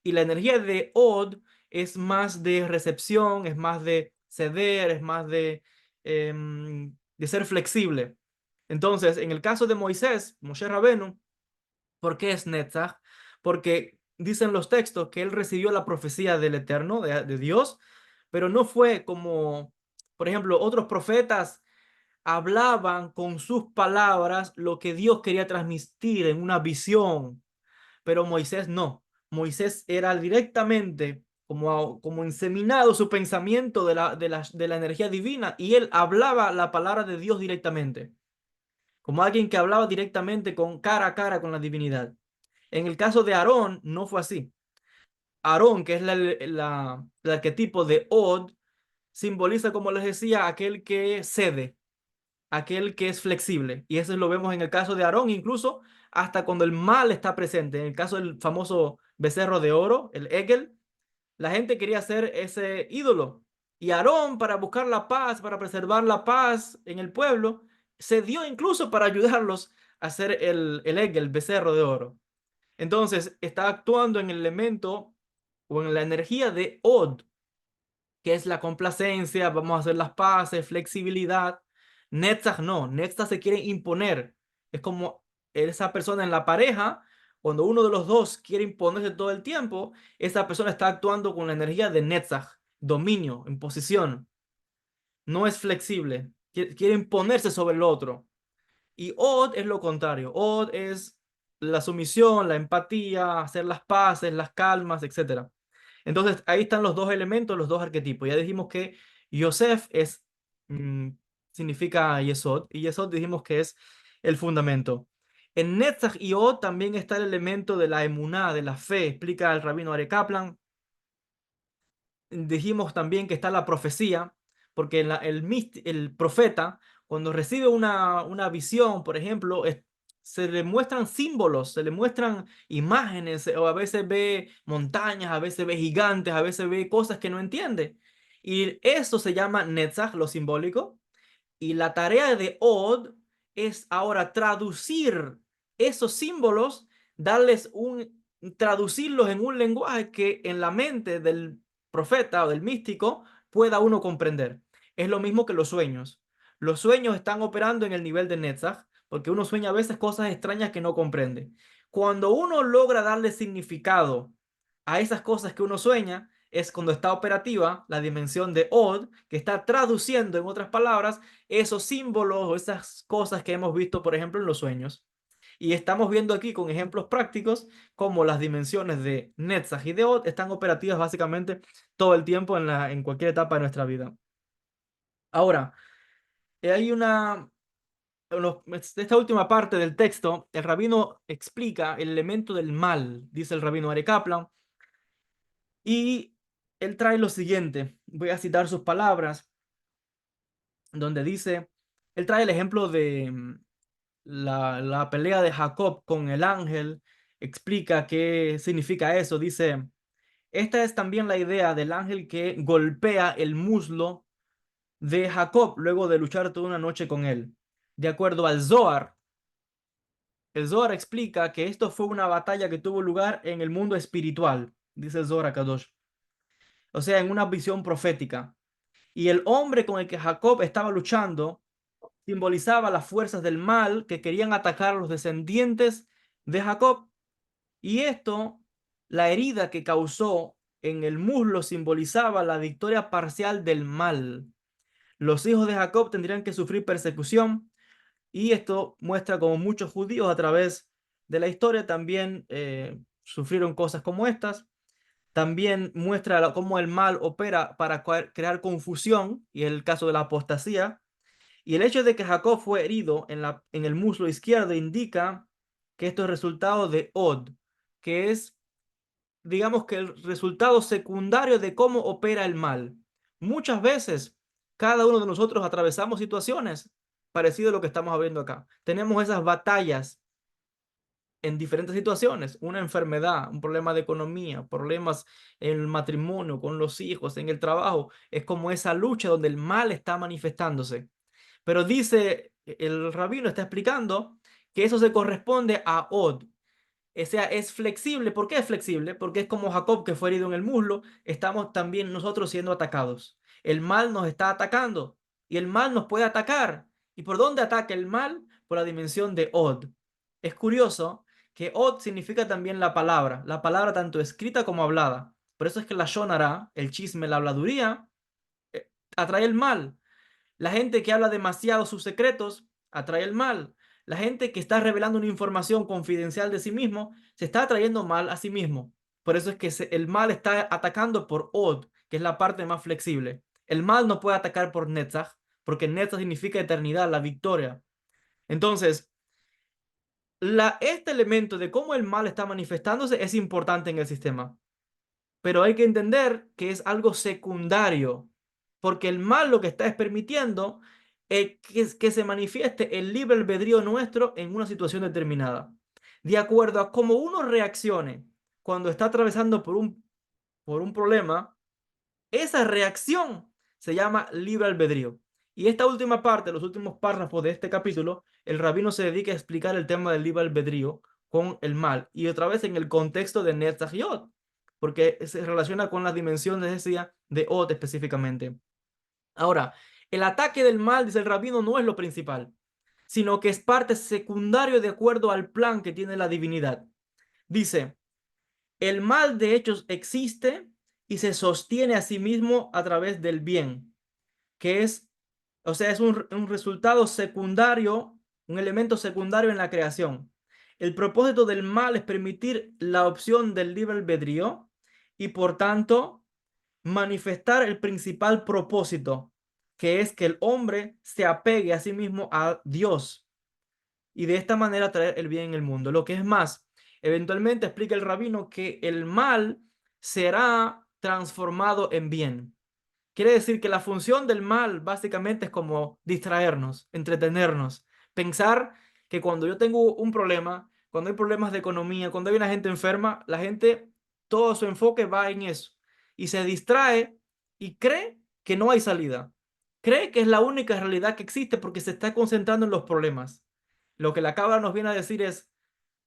Y la energía de Od es más de recepción, es más de ceder, es más de ser flexible. Entonces, en el caso de Moisés, Moshe Rabenu, ¿por qué es Netzach? Porque dicen los textos que él recibió la profecía del Eterno, de Dios, pero no fue como, por ejemplo, otros profetas hablaban con sus palabras lo que Dios quería transmitir en una visión, pero Moisés no. Moisés era directamente como inseminado su pensamiento de la energía divina, y él hablaba la palabra de Dios directamente, como alguien que hablaba directamente con cara a cara con la divinidad. En el caso de Aarón, no fue así. Aarón, que es el arquetipo de Od, simboliza, como les decía, aquel que cede, aquel que es flexible. Y eso lo vemos en el caso de Aarón, incluso hasta cuando el mal está presente. En el caso del famoso becerro de oro, el Egel, la gente quería hacer ese ídolo. Y Aarón, para buscar la paz, para preservar la paz en el pueblo, se dio incluso para ayudarlos a hacer el Egel, el becerro de oro. Entonces, está actuando en el elemento o en la energía de Od, que es la complacencia, vamos a hacer las paces, flexibilidad. Netzach no, Netzach se quiere imponer. Es como esa persona en la pareja, cuando uno de los dos quiere imponerse todo el tiempo, esa persona está actuando con la energía de Netzach, dominio, imposición. No es flexible, quiere imponerse sobre el otro. Y Od es lo contrario. Od es la sumisión, la empatía, hacer las paces, las calmas, etcétera. Entonces, ahí están los dos elementos, los dos arquetipos. Ya dijimos que Yosef mm, significa Yesod, y Yesod dijimos que es el fundamento. En Netzach y Od también está el elemento de la emuná, de la fe, explica el rabino Are Kaplan. Dijimos también que está la profecía, porque el profeta, cuando recibe una visión, por ejemplo, se le muestran símbolos, se le muestran imágenes, o a veces ve montañas, a veces ve gigantes, a veces ve cosas que no entiende. Y eso se llama Netzach, lo simbólico. Y la tarea de Od es ahora traducir esos símbolos, traducirlos en un lenguaje que en la mente del profeta o del místico pueda uno comprender. Es lo mismo que los sueños. Los sueños están operando en el nivel de Netzach, porque uno sueña a veces cosas extrañas que no comprende. Cuando uno logra darle significado a esas cosas que uno sueña, es cuando está operativa la dimensión de Od, que está traduciendo, en otras palabras, esos símbolos o esas cosas que hemos visto, por ejemplo, en los sueños. Y estamos viendo aquí con ejemplos prácticos cómo las dimensiones de Netzach y de Od están operativas básicamente todo el tiempo en cualquier etapa de nuestra vida. Ahora, hay esta última parte del texto, el rabino explica el elemento del mal, dice el rabino Are Kaplan, y él trae lo siguiente. Voy a citar sus palabras, donde dice, él trae el ejemplo de la pelea de Jacob con el ángel, explica qué significa eso. Dice, esta es también la idea del ángel que golpea el muslo de Jacob luego de luchar toda una noche con él. De acuerdo al Zohar, el Zohar explica que esto fue una batalla que tuvo lugar en el mundo espiritual, dice el Zohar Kadosh, o sea, en una visión profética. Y el hombre con el que Jacob estaba luchando simbolizaba las fuerzas del mal que querían atacar a los descendientes de Jacob. Y esto, la herida que causó en el muslo, simbolizaba la victoria parcial del mal. Los hijos de Jacob tendrían que sufrir persecución, y esto muestra como muchos judíos a través de la historia también sufrieron cosas como estas. También muestra cómo el mal opera para crear confusión, y es el caso de la apostasía. Y el hecho de que Jacob fue herido en el muslo izquierdo indica que esto es resultado de Od, que es, digamos que el resultado secundario de cómo opera el mal. Muchas veces, cada uno de nosotros atravesamos situaciones parecidas a lo que estamos viendo acá. Tenemos esas batallas en diferentes situaciones, una enfermedad, un problema de economía, problemas en el matrimonio, con los hijos, en el trabajo. Es como esa lucha donde el mal está manifestándose. Pero dice, el rabino está explicando que eso se corresponde a Od. O sea, es flexible. ¿Por qué es flexible? Porque es como Jacob, que fue herido en el muslo, estamos también nosotros siendo atacados. El mal nos está atacando y el mal nos puede atacar. ¿Y por dónde ataca el mal? Por la dimensión de Od. Es curioso que Od significa también la palabra tanto escrita como hablada. Por eso es que la shonara, el chisme, la habladuría, eh, atrae el mal. La gente que habla demasiado sus secretos atrae el mal. La gente que está revelando una información confidencial de sí mismo se está atrayendo mal a sí mismo. Por eso es que el mal está atacando por Od, que es la parte más flexible. El mal no puede atacar por Netzach, porque Netzach significa eternidad, la victoria. Entonces, este elemento de cómo el mal está manifestándose es importante en el sistema, pero hay que entender que es algo secundario, porque el mal lo que está es permitiendo que se manifieste el libre albedrío nuestro en una situación determinada, de acuerdo a cómo uno reaccione cuando está atravesando por un problema. Esa reacción se llama libre albedrío. Y esta última parte, los últimos párrafos de este capítulo, el rabino se dedica a explicar el tema del libre albedrío con el mal, y otra vez en el contexto de Netzach y Od, porque se relaciona con las dimensiones, decía, de Od específicamente. Ahora, el ataque del mal, dice el rabino, no es lo principal, sino que es parte secundario de acuerdo al plan que tiene la divinidad. Dice, el mal de hechos existe y se sostiene a sí mismo a través del bien, que es, o sea, es un resultado secundario, un elemento secundario en la creación. El propósito del mal es permitir la opción del libre albedrío y, por tanto, manifestar el principal propósito, que es que el hombre se apegue a sí mismo a Dios y de esta manera traer el bien en el mundo. Lo que es más, eventualmente explica el rabino que el mal será transformado en bien. Quiere decir que la función del mal básicamente es como distraernos, entretenernos, pensar que cuando yo tengo un problema, cuando hay problemas de economía, cuando hay una gente enferma, la gente, todo su enfoque va en eso y se distrae y cree que no hay salida. Cree que es la única realidad que existe porque se está concentrando en los problemas. Lo que la cábala nos viene a decir es,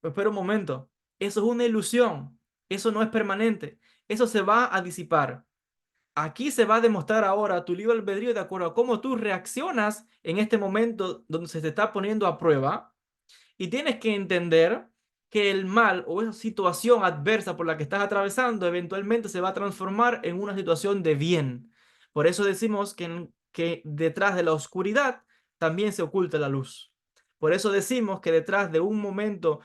espera un momento, eso es una ilusión, eso no es permanente, eso se va a disipar. Aquí se va a demostrar ahora tu libre albedrío de acuerdo a cómo tú reaccionas en este momento donde se te está poniendo a prueba, y tienes que entender que el mal o esa situación adversa por la que estás atravesando eventualmente se va a transformar en una situación de bien. Por eso decimos que detrás de la oscuridad también se oculta la luz. Por eso decimos que detrás de un momento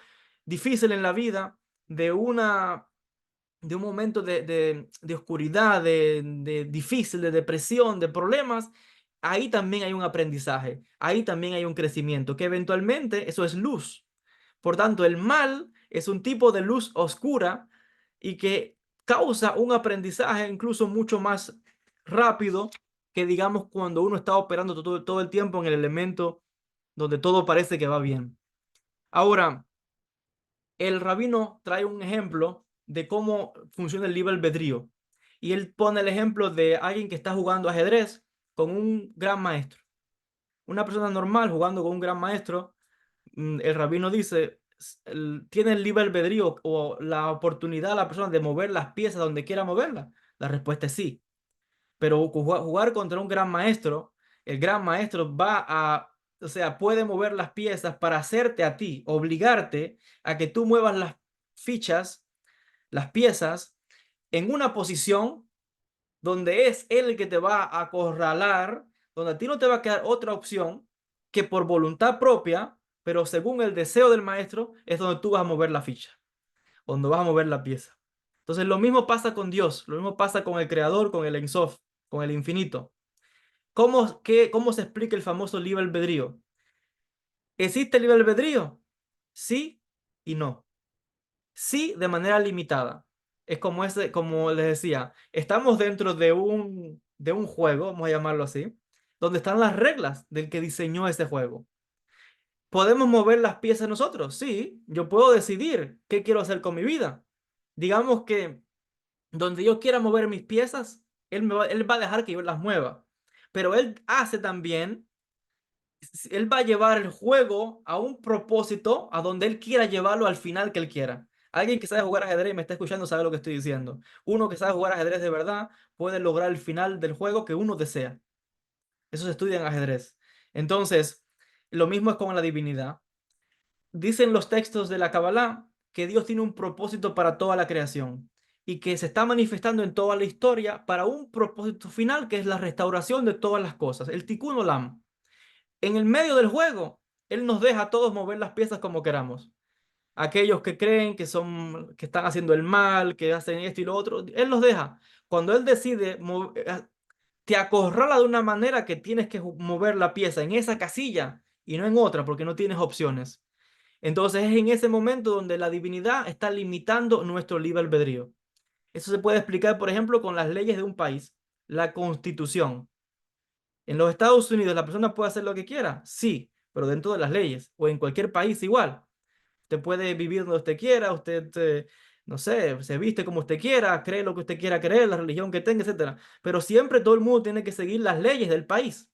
difícil en la vida, de una de un momento de oscuridad, de difícil, de depresión, de problemas, ahí también hay un aprendizaje, ahí también hay un crecimiento, que eventualmente eso es luz. Por tanto, el mal es un tipo de luz oscura y que causa un aprendizaje incluso mucho más rápido que, digamos, cuando uno está operando todo el tiempo en el elemento donde todo parece que va bien. Ahora, el rabino trae un ejemplo de cómo funciona el libre albedrío. Y él pone el ejemplo de alguien que está jugando ajedrez con un gran maestro. Una persona normal jugando con un gran maestro, el rabino dice, ¿tiene el libre albedrío o la oportunidad la persona de mover las piezas donde quiera moverlas? La respuesta es sí. Pero jugar contra un gran maestro, el gran maestro o sea, puede mover las piezas para hacerte a ti, obligarte a que tú muevas las fichas, las piezas, en una posición donde es él el que te va a acorralar, donde a ti no te va a quedar otra opción que por voluntad propia, pero según el deseo del maestro, es donde tú vas a mover la ficha, donde vas a mover la pieza. Entonces, lo mismo pasa con Dios, lo mismo pasa con el Creador, con el Ein Sof, con el infinito. ¿Cómo se explica el famoso libre albedrío? ¿Existe el libre albedrío? Sí y no. Sí, de manera limitada. Es como les decía, estamos dentro de un juego, vamos a llamarlo así, donde están las reglas del que diseñó ese juego. ¿Podemos mover las piezas nosotros? Sí, yo puedo decidir qué quiero hacer con mi vida. Digamos que donde yo quiera mover mis piezas, él va a dejar que yo las mueva. Pero él hace también, él va a llevar el juego a un propósito a donde él quiera llevarlo al final que él quiera. Alguien que sabe jugar ajedrez y me está escuchando sabe lo que estoy diciendo. Uno que sabe jugar ajedrez de verdad puede lograr el final del juego que uno desea. Eso se estudia en ajedrez. Entonces, lo mismo es con la divinidad. Dicen los textos de la Kabbalah que Dios tiene un propósito para toda la creación y que se está manifestando en toda la historia para un propósito final que es la restauración de todas las cosas, el Tikkun Olam. En el medio del juego, Él nos deja a todos mover las piezas como queramos. Aquellos que creen que están haciendo el mal, que hacen esto y lo otro, Él los deja. Cuando Él decide, te acorrala de una manera que tienes que mover la pieza en esa casilla y no en otra porque no tienes opciones. Entonces es en ese momento donde la divinidad está limitando nuestro libre albedrío. Eso se puede explicar, por ejemplo, con las leyes de un país, la constitución. En los Estados Unidos la persona puede hacer lo que quiera, sí, pero dentro de las leyes, o en cualquier país igual. Usted puede vivir donde usted quiera, no sé, se viste como usted quiera, cree lo que usted quiera creer, la religión que tenga, etcétera. Pero siempre todo el mundo tiene que seguir las leyes del país.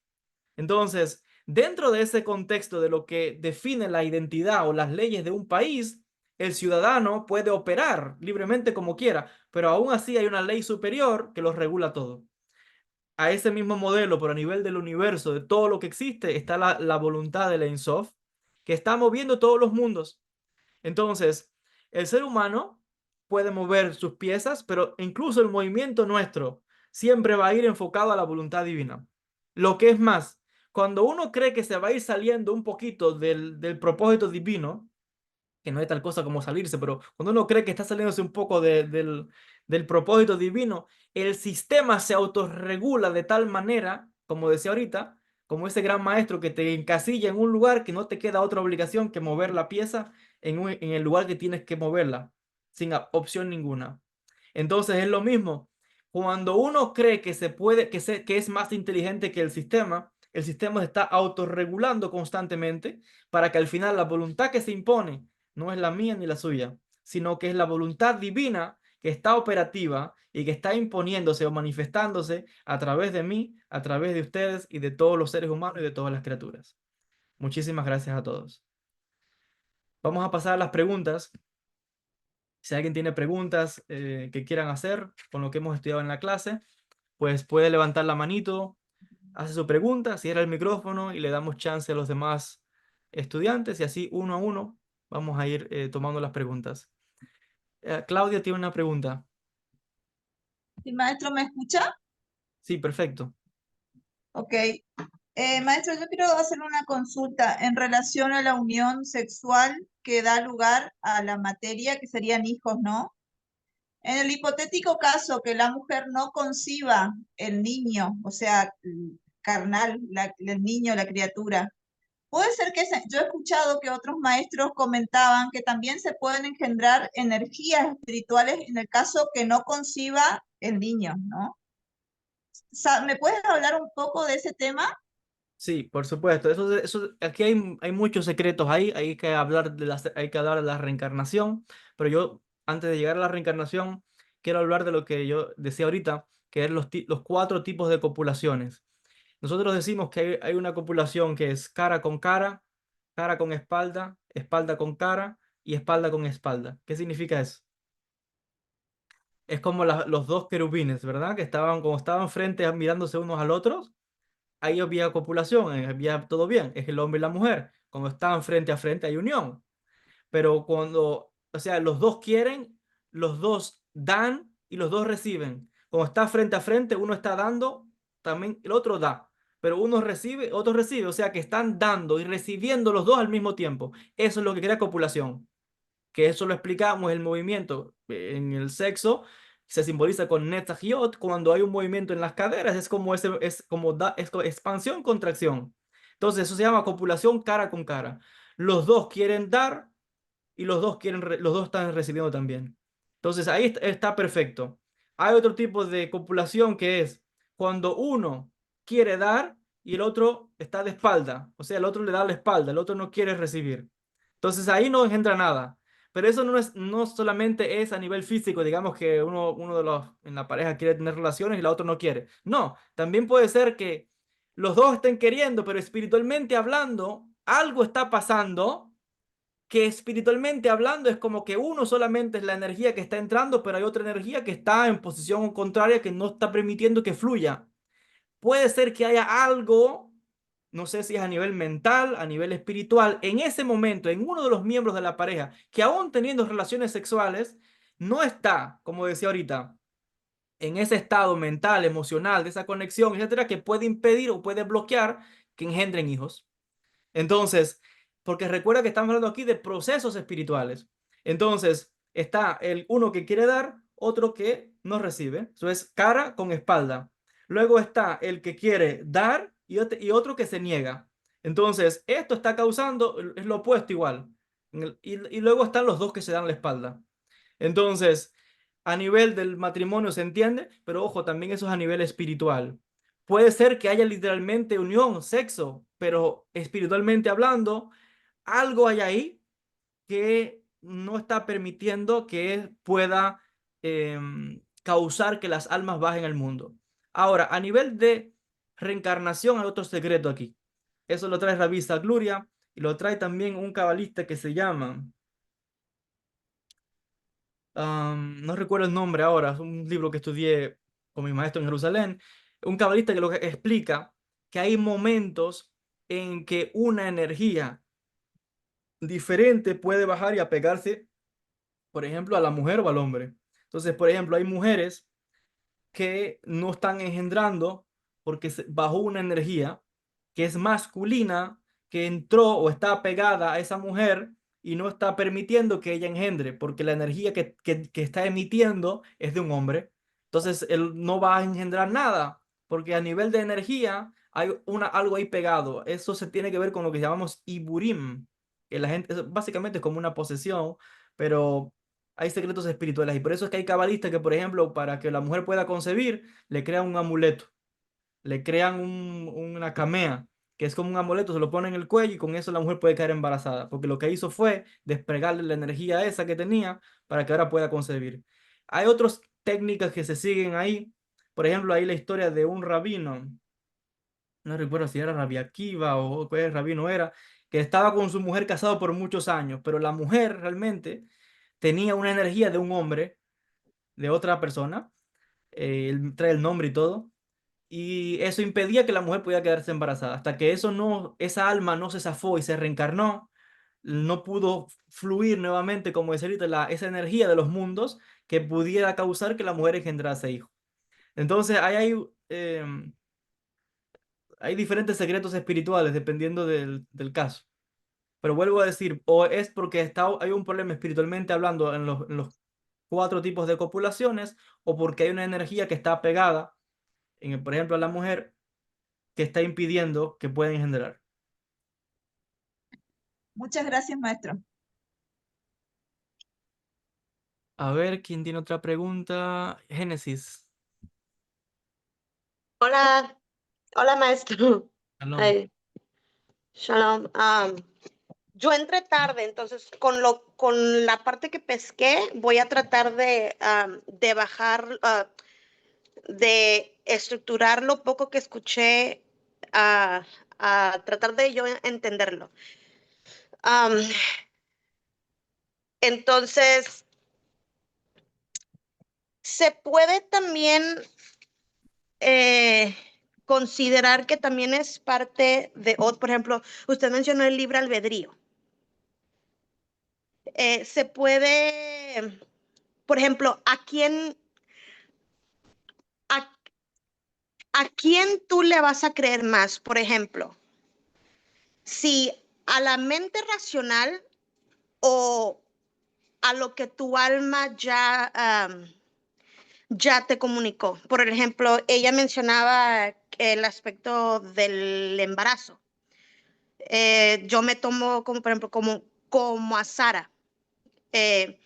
Entonces, dentro de ese contexto de lo que define la identidad o las leyes de un país, el ciudadano puede operar libremente como quiera, pero aún así hay una ley superior que lo regula todo. A ese mismo modelo, pero a nivel del universo, de todo lo que existe, está la voluntad del Ein Sof, que está moviendo todos los mundos. Entonces, el ser humano puede mover sus piezas, pero incluso el movimiento nuestro siempre va a ir enfocado a la voluntad divina. Lo que es más, cuando uno cree que se va a ir saliendo un poquito del propósito divino, que no hay tal cosa como salirse, pero cuando uno cree que está saliéndose un poco del propósito divino, el sistema se autorregula de tal manera, como decía ahorita, como ese gran maestro que te encasilla en un lugar que no te queda otra obligación que mover la pieza en el lugar que tienes que moverla, sin opción ninguna. Entonces es lo mismo. Cuando uno cree que se puede, que es más inteligente que el sistema se está autorregulando constantemente para que al final la voluntad que se impone no es la mía ni la suya, sino que es la voluntad divina que está operativa y que está imponiéndose o manifestándose a través de mí, a través de ustedes y de todos los seres humanos y de todas las criaturas. Muchísimas gracias a todos. Vamos a pasar a las preguntas. Si alguien tiene preguntas que quieran hacer con lo que hemos estudiado en la clase, pues puede levantar la manito, hace su pregunta, cierra el micrófono y le damos chance a los demás estudiantes y así uno a uno vamos a ir tomando las preguntas. Claudia tiene una pregunta. ¿Sí, maestro, me escucha? Sí, perfecto. Ok. Maestro, yo quiero hacer una consulta en relación a la unión sexual que da lugar a la materia, que serían hijos, ¿no? En el hipotético caso que la mujer no conciba el niño, o sea, carnal, el niño, la criatura, puede ser que yo he escuchado que otros maestros comentaban que también se pueden engendrar energías espirituales en el caso que no conciba el niño, ¿no? ¿Me puedes hablar un poco de ese tema? Sí, por supuesto. Aquí hay muchos secretos ahí. Hay que hablar de la reencarnación. Pero yo, antes de llegar a la reencarnación, quiero hablar de lo que yo decía ahorita, que es los cuatro tipos de copulaciones. Nosotros decimos que hay una copulación que es cara con espalda, espalda con cara y espalda con espalda. ¿Qué significa eso? Es como los dos querubines, ¿verdad? Que como estaban frente mirándose unos al otro, ahí había copulación, había todo bien, es el hombre y la mujer. Cuando estaban frente a frente hay unión. Pero o sea, los dos quieren, los dos dan y los dos reciben. Cuando está frente a frente, uno está dando, también el otro da. Pero uno recibe, otro recibe. O sea que están dando y recibiendo los dos al mismo tiempo. Eso es lo que crea copulación. que eso lo explicamos, el movimiento en el sexo se simboliza con Netzach-Yod, cuando hay un movimiento en las caderas, es como, expansión, contracción. Entonces, eso se llama copulación cara con cara. Los dos quieren dar y los dos están recibiendo también. Entonces, ahí está perfecto. Hay otro tipo de copulación que es cuando uno quiere dar y el otro está de espalda. O sea, el otro le da la espalda, el otro no quiere recibir. Entonces, ahí no engendra nada. Pero eso no solamente es a nivel físico, digamos que uno de los en la pareja quiere tener relaciones y la otra no quiere. No, también puede ser que los dos estén queriendo, pero espiritualmente hablando, algo está pasando que espiritualmente hablando es como que uno solamente es la energía que está entrando, pero hay otra energía que está en posición contraria que no está permitiendo que fluya. Puede ser que haya algo, no sé si es a nivel mental, a nivel espiritual, en ese momento, en uno de los miembros de la pareja, que aún teniendo relaciones sexuales, no está, como decía ahorita, en ese estado mental, emocional, de esa conexión, etcétera, que puede impedir o puede bloquear que engendren hijos. Entonces, porque recuerda que estamos hablando aquí de procesos espirituales. Entonces, está el uno que quiere dar, otro que no recibe. Eso es cara con espalda. Luego está el que quiere dar y otro que se niega. Entonces, esto está causando, es lo opuesto igual. Y luego están los dos que se dan la espalda. Entonces, a nivel del matrimonio se entiende, pero ojo, también eso es a nivel espiritual. Puede ser que haya literalmente unión, sexo, pero espiritualmente hablando, algo hay ahí que no está permitiendo que pueda causar que las almas bajen al mundo. Ahora, a nivel de reencarnación, hay otro secreto aquí. Eso lo trae Rabbi Gloria y lo trae también un cabalista que se llama no recuerdo el nombre ahora, es un libro que estudié con mi maestro en Jerusalén, un cabalista que lo que explica que hay momentos en que una energía diferente puede bajar y apegarse, por ejemplo, a la mujer o al hombre. Entonces, por ejemplo, hay mujeres que no están engendrando porque bajó una energía que es masculina, que entró o está pegada a esa mujer y no está permitiendo que ella engendre, porque la energía que está emitiendo es de un hombre. Entonces, él no va a engendrar nada, porque a nivel de energía hay algo ahí pegado. Eso se tiene que ver con lo que llamamos Iburim, que la gente, básicamente es como una posesión, pero hay secretos espirituales y por eso es que hay cabalistas que, por ejemplo, para que la mujer pueda concebir, le crean un amuleto, le crean una camea, que es como un amuleto, se lo pone en el cuello y con eso la mujer puede caer embarazada, porque lo que hizo fue despegarle la energía esa que tenía para que ahora pueda concebir. Hay otras técnicas que se siguen ahí, por ejemplo, ahí la historia de un rabino, no recuerdo si era Rabbi Akiva o qué rabino era, que estaba con su mujer casado por muchos años, pero la mujer realmente tenía una energía de un hombre, de otra persona, él trae el nombre y todo, y eso impedía que la mujer pudiera quedarse embarazada. Hasta que esa alma no se zafó y se reencarnó, no pudo fluir nuevamente, como decía ahorita, esa energía de los mundos que pudiera causar que la mujer engendrase hijos. Entonces, hay diferentes secretos espirituales dependiendo del caso. Pero vuelvo a decir, o es porque hay un problema espiritualmente hablando en los cuatro tipos de copulaciones, o porque hay una energía que está pegada, por ejemplo, a la mujer, que está impidiendo que puedan generar. Muchas gracias, maestro. A ver, ¿quién tiene otra pregunta? Génesis. Hola, hola maestro. Shalom. Ay, shalom. Yo entré tarde, entonces con la parte que pesqué voy a tratar de bajar, de estructurar lo poco que escuché, a, a tratar de yo entenderlo. Am, entonces, se puede también eh, considerar que también es parte de, por ejemplo, usted mencionó el libre albedrío. Se puede, por ejemplo, a, ¿a quién tú le vas a creer más? Por ejemplo, si a la mente racional o a lo que tu alma ya te comunicó. Por ejemplo, ella mencionaba el aspecto del embarazo. Yo me tomo como, por ejemplo, como a Sara, eh,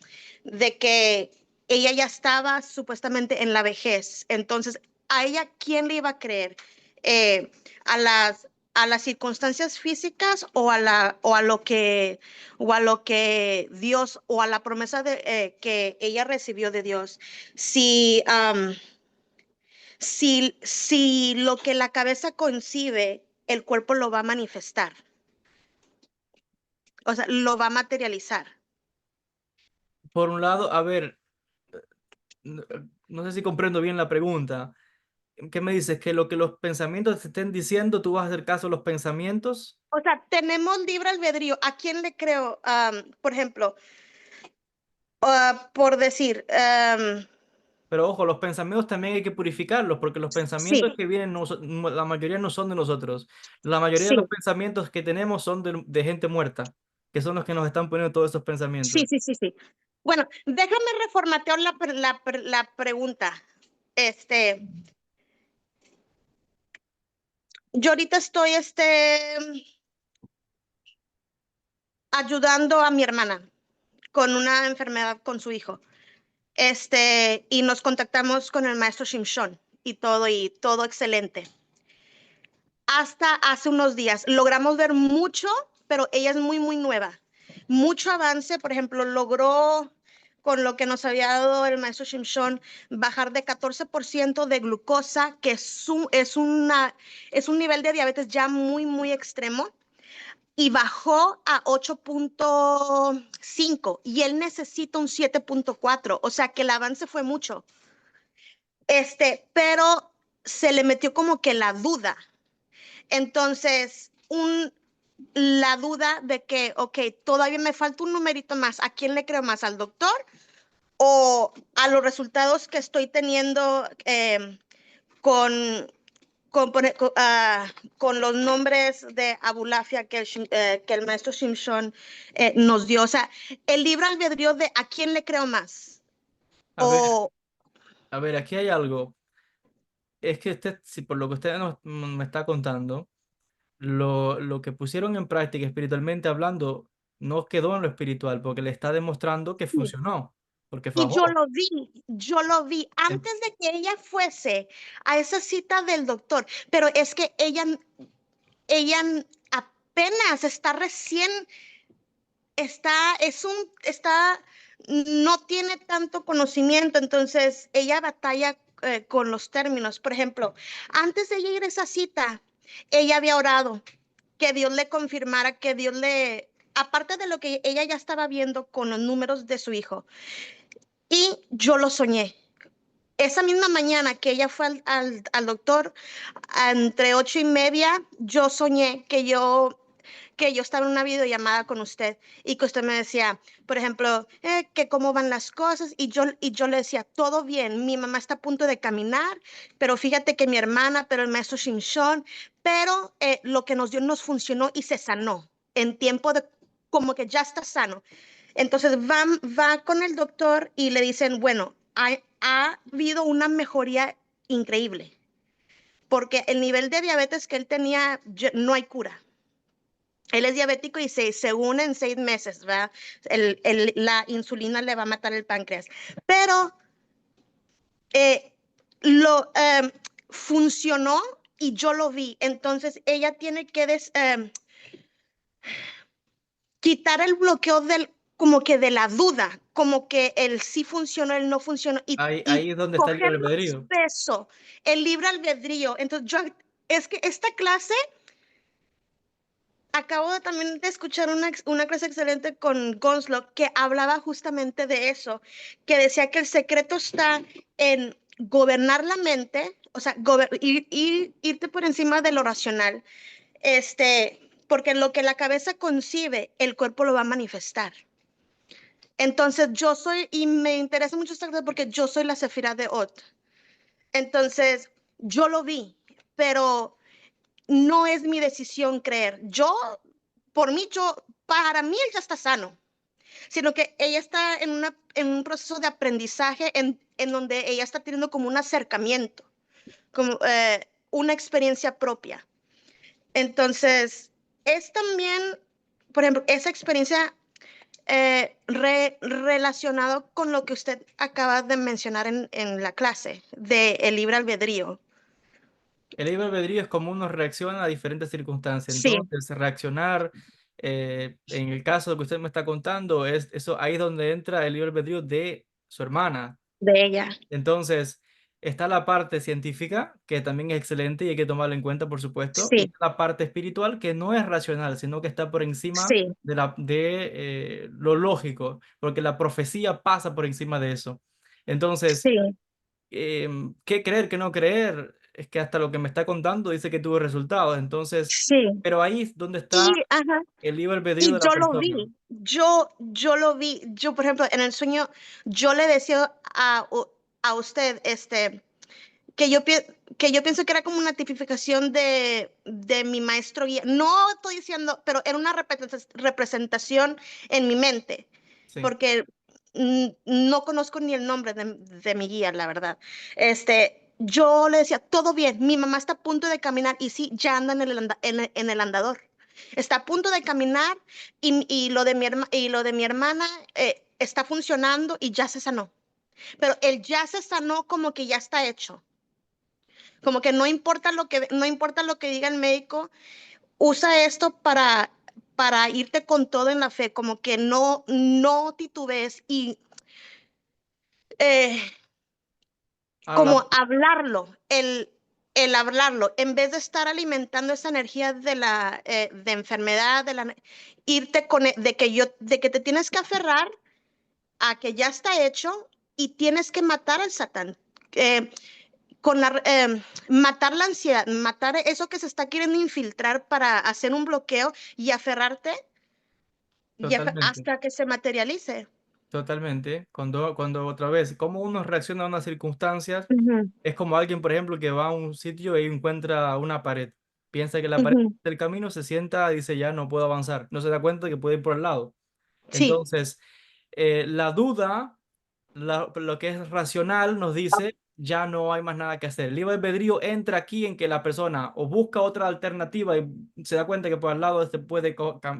de que ella ya estaba supuestamente en la vejez. Entonces, ¿a ella quién le iba a creer? Eh, ¿A las circunstancias físicas o a lo que Dios o a la promesa que ella recibió de Dios? Si, si lo que la cabeza concibe, el cuerpo lo va a manifestar, o sea, lo va a materializar. Por un lado, a ver, no, no sé si comprendo bien la pregunta. ¿Qué me dices? ¿Que lo que los pensamientos te estén diciendo, tú vas a hacer caso a los pensamientos? O sea, tenemos libre albedrío. ¿A quién le creo? Por ejemplo, por decir, Pero ojo, los pensamientos también hay que purificarlos, porque los pensamientos sí, que vienen, la mayoría no son de nosotros. La mayoría de los sí, pensamientos que tenemos son de gente muerta, que son los que nos están poniendo todos esos sí, pensamientos. sí, sí, sí. Bueno, déjame reformatear la pregunta. Este, yo ahorita estoy, ayudando a mi hermana con una enfermedad con su hijo. Y nos contactamos con el maestro Shimshon y todo excelente. Hasta hace unos días logramos ver mucho, pero ella es muy, muy nueva. Mucho avance, por ejemplo, logró con lo que nos había dado el maestro Shimshon, bajar de 14% de glucosa, que es un nivel de diabetes ya muy, muy extremo, y bajó a 8.5 y él necesita un 7.4, o sea que el avance fue mucho. Pero se le metió como que la duda. Entonces, la duda de que, ok, todavía me falta un numerito más. ¿A quién le creo más? ¿Al doctor o a los resultados que estoy teniendo con, con los nombres de Abulafia que el maestro Shimshon nos dio? O sea, el libre albedrío de ¿a quién le creo más? A ver, O a ver, aquí hay algo. Es que usted, si por lo que usted me está contando, lo que pusieron en práctica espiritualmente hablando no quedó en lo espiritual, porque le está demostrando que funcionó, porque y fajó. yo lo vi En- antes de que ella fuese a esa cita del doctor, pero es que ella apenas está recién, está, no tiene tanto conocimiento, entonces ella batalla con los términos. Por ejemplo, antes de ella ir a esa cita, ella había orado que Dios le confirmara, que Dios le, aparte de lo que ella ya estaba viendo con los números de su hijo, y yo lo soñé. Esa misma mañana que ella fue al doctor, entre 8:30, yo soñé que yo estaba en una videollamada con usted y que usted me decía, por ejemplo, que cómo van las cosas y yo le decía, todo bien, mi mamá está a punto de caminar, pero fíjate que mi hermana, pero el maestro Shimshon, pero lo que nos dio nos funcionó y se sanó en tiempo de como que ya está sano. Entonces va con el doctor y le dicen, bueno, ha habido una mejoría increíble, porque el nivel de diabetes que él tenía no hay cura. Él es diabético y según en 6 meses, ¿verdad? La insulina le va a matar el páncreas. Pero eh, lo funcionó y yo lo vi. Entonces ella tiene que quitar el bloqueo como que de la duda, como que el sí funcionó, el no funcionó, y ahí es donde está el coger libre más albedrío. peso, el libre albedrío. Entonces es que esta clase, acabo también de escuchar una clase excelente con Gonslow que hablaba justamente de eso, que decía que el secreto está en gobernar la mente, o sea, irte por encima de lo racional, porque lo que la cabeza concibe, el cuerpo lo va a manifestar. Entonces yo soy, y me interesa mucho esta clase porque yo soy la Sefirá de Ot. Entonces yo lo vi, pero no es mi decisión creer. Por mí, para mí él ya está sano. sino que ella está en un proceso de aprendizaje en donde ella está teniendo como un acercamiento, como una experiencia propia. Entonces, es también, por ejemplo, esa experiencia relacionado con lo que usted acaba de mencionar en la clase de libre albedrío. El libre albedrío es como uno reacciona a diferentes circunstancias. Sí, Entonces, reaccionar, en el caso que usted me está contando, es eso, ahí es donde entra el libre albedrío de su hermana. de ella. Entonces, está la parte científica, que también es excelente y hay que tomarla en cuenta, por supuesto, y Sí, está la parte espiritual, que no es racional, sino que está por encima sí, de lo lógico, porque la profecía pasa por encima de eso. Entonces, sí, ¿qué creer, qué no creer? Es que hasta lo que me está contando dice que tuvo resultados. Entonces, sí. pero ahí es donde Y, está ajá, el libre albedrío y de la yo lo persona. vi, yo lo vi, yo por ejemplo en el sueño, yo le decía a usted, que yo pienso que era como una tipificación de mi maestro guía. No estoy diciendo, pero era una representación en mi mente, Sí, porque no conozco ni el nombre de mi guía, la verdad. Yo le decía, todo bien, mi mamá está a punto de caminar y sí, ya anda en el andador. Está a punto de caminar y lo de mi hermana está funcionando y ya se sanó. Pero el ya se sanó como que ya está hecho. Como que no importa lo que diga el médico, usa esto para irte con todo en la fe, como que no titubees y eh, habla como hablarlo, el hablarlo, en vez de estar alimentando esa energía de enfermedad, irte de que te tienes que aferrar a que ya está hecho y tienes que matar al Satán. Eh, Matar la ansiedad, matar eso que se está queriendo infiltrar para hacer un bloqueo y aferrarte totalmente. hasta que se materialice. Totalmente. Cuando otra vez, cómo uno reacciona a unas circunstancias, Ujú, es como alguien, por ejemplo, que va a un sitio y encuentra una pared. Piensa que la pared ujú. del camino, se sienta y dice, ya no puedo avanzar. No se da cuenta que puede ir por el lado. Sí, Entonces, la duda, lo que es racional, nos dice, ya no hay más nada que hacer. El libre albedrío entra aquí en que la persona o busca otra alternativa y se da cuenta que por el lado este puede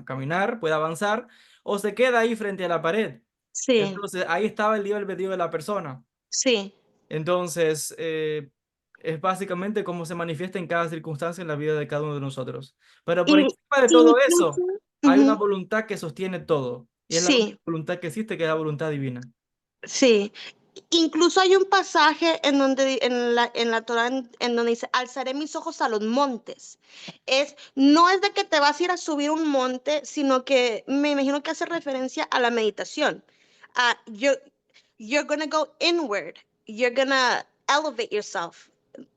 caminar, puede avanzar, o se queda ahí frente a la pared. sí, Entonces, ahí estaba el libre albedrío de la persona. sí. Entonces, es básicamente cómo se manifiesta en cada circunstancia en la vida de cada uno de nosotros. Pero por Y encima de todo incluso, eso, hay una ujú, voluntad que sostiene todo. Y es la única sí, voluntad que existe, que es la voluntad divina. sí. Incluso hay un pasaje en la Torah en donde dice, alzaré mis ojos a los montes. No es de que te vas a ir a subir un monte, sino que me imagino que hace referencia a la meditación. Uh, you're, you're gonna go inward. You're gonna elevate yourself.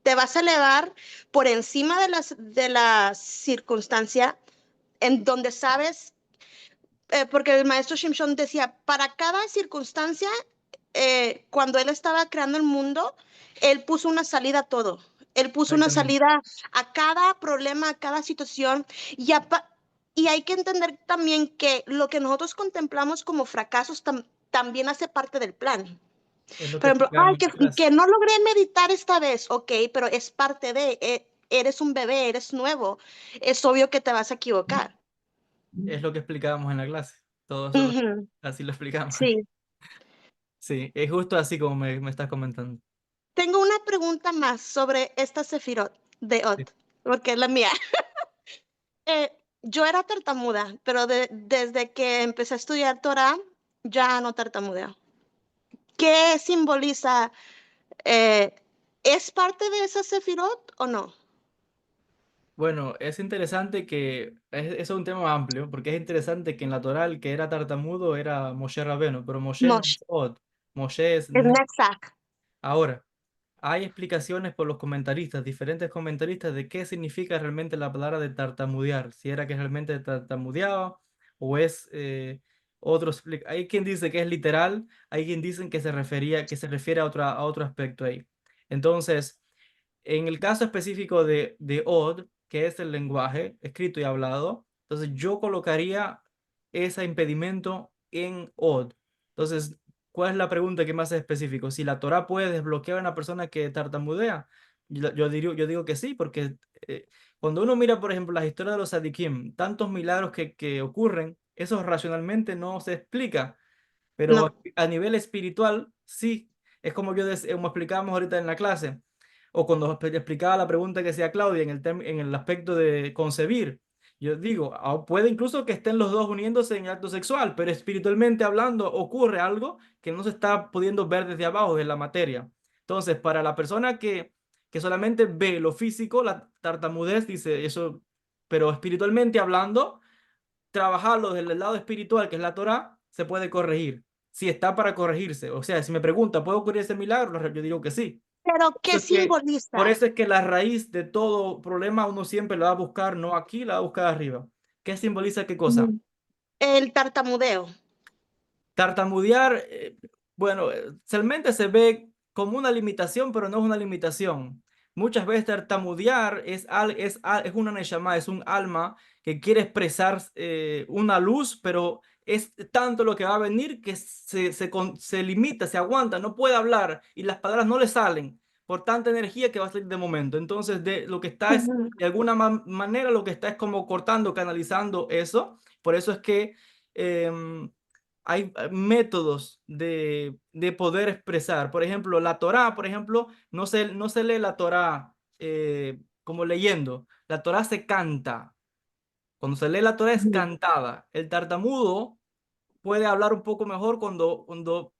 Te vas a elevar por encima de la circunstancia en donde sabes porque el maestro Shimshon decía, para cada circunstancia, cuando él estaba creando el mundo, él puso una salida a todo. Él puso una Exactamente. salida a cada problema, a cada situación. Y, y hay que entender también que lo que nosotros contemplamos como fracasos también hace parte del plan. Es lo Por que ejemplo, ay, explicábamos en clase. que no logré meditar esta vez, ok, pero es parte de, eres un bebé, eres nuevo, es obvio que te vas a equivocar. Es lo que explicábamos en la clase. Todo eso Ujú, así lo explicamos. sí. Sí, es justo así como me estás comentando. Tengo una pregunta más sobre esta Sefirot de Sí. Ot, porque es la mía. Yo era tartamuda, pero desde que empecé a estudiar Torah, ya no tartamudeo. ¿Qué simboliza? eh, ¿Es parte de esa Sefirot o no? Bueno, es interesante que eso es un tema amplio, porque es interesante que en la Torá el que era tartamudo era Moshe Rabeno, pero Moshe no Mosh, es Od, Moshe es es Ne. Netzach. Ahora, hay explicaciones por los comentaristas, diferentes comentaristas, de qué significa realmente la palabra de tartamudear, si era que realmente tartamudeaba o es hay quien dice que es literal, hay quien dice que se refiere a otro aspecto ahí. Entonces, en el caso específico de Od, que es el lenguaje escrito y hablado, entonces yo colocaría ese impedimento en Od. Entonces, ¿cuál es la pregunta que más es específico? Si la Torá puede desbloquear a una persona que tartamudea, yo digo que sí, porque cuando uno mira, por ejemplo, las historias de los Sadikim, tantos milagros que ocurren, eso racionalmente no se explica, pero No. a nivel espiritual, sí. Es como como explicábamos ahorita en la clase, o cuando explicaba la pregunta que hacía Claudia en el aspecto de concebir. Yo digo, puede incluso que estén los dos uniéndose en acto sexual, pero espiritualmente hablando ocurre algo que no se está pudiendo ver desde abajo, de la materia. Entonces, para la persona que solamente ve lo físico, la tartamudez dice eso, pero espiritualmente hablando, trabajarlo desde el lado espiritual, que es la Torá, se puede corregir. Si está para corregirse. O sea, si me pregunta, ¿puede ocurrir ese milagro? Yo digo que sí. Pero, Eso ¿qué es que, por simboliza eso es que la raíz de todo problema uno siempre la va a buscar, no aquí, la va a buscar arriba. ¿Qué simboliza qué cosa? el tartamudeo? Tartamudear, bueno, realmente se ve como una limitación, pero no es una limitación. Muchas veces tartamudear es una neshama, es un alma que quiere expresar una luz, pero es tanto lo que va a venir que se limita, se aguanta, no puede hablar y las palabras no le salen por tanta energía que va a salir de momento. Entonces, lo que está es, Ujú. de alguna manera, lo que está es como cortando, canalizando eso. Por eso es que em, hay métodos de poder expresar. Por ejemplo, la Torá, por ejemplo, no se lee la Torá como leyendo. La Torá se canta. Cuando se lee la Torá es Ujú. cantada. El tartamudo puede hablar un poco mejor cuando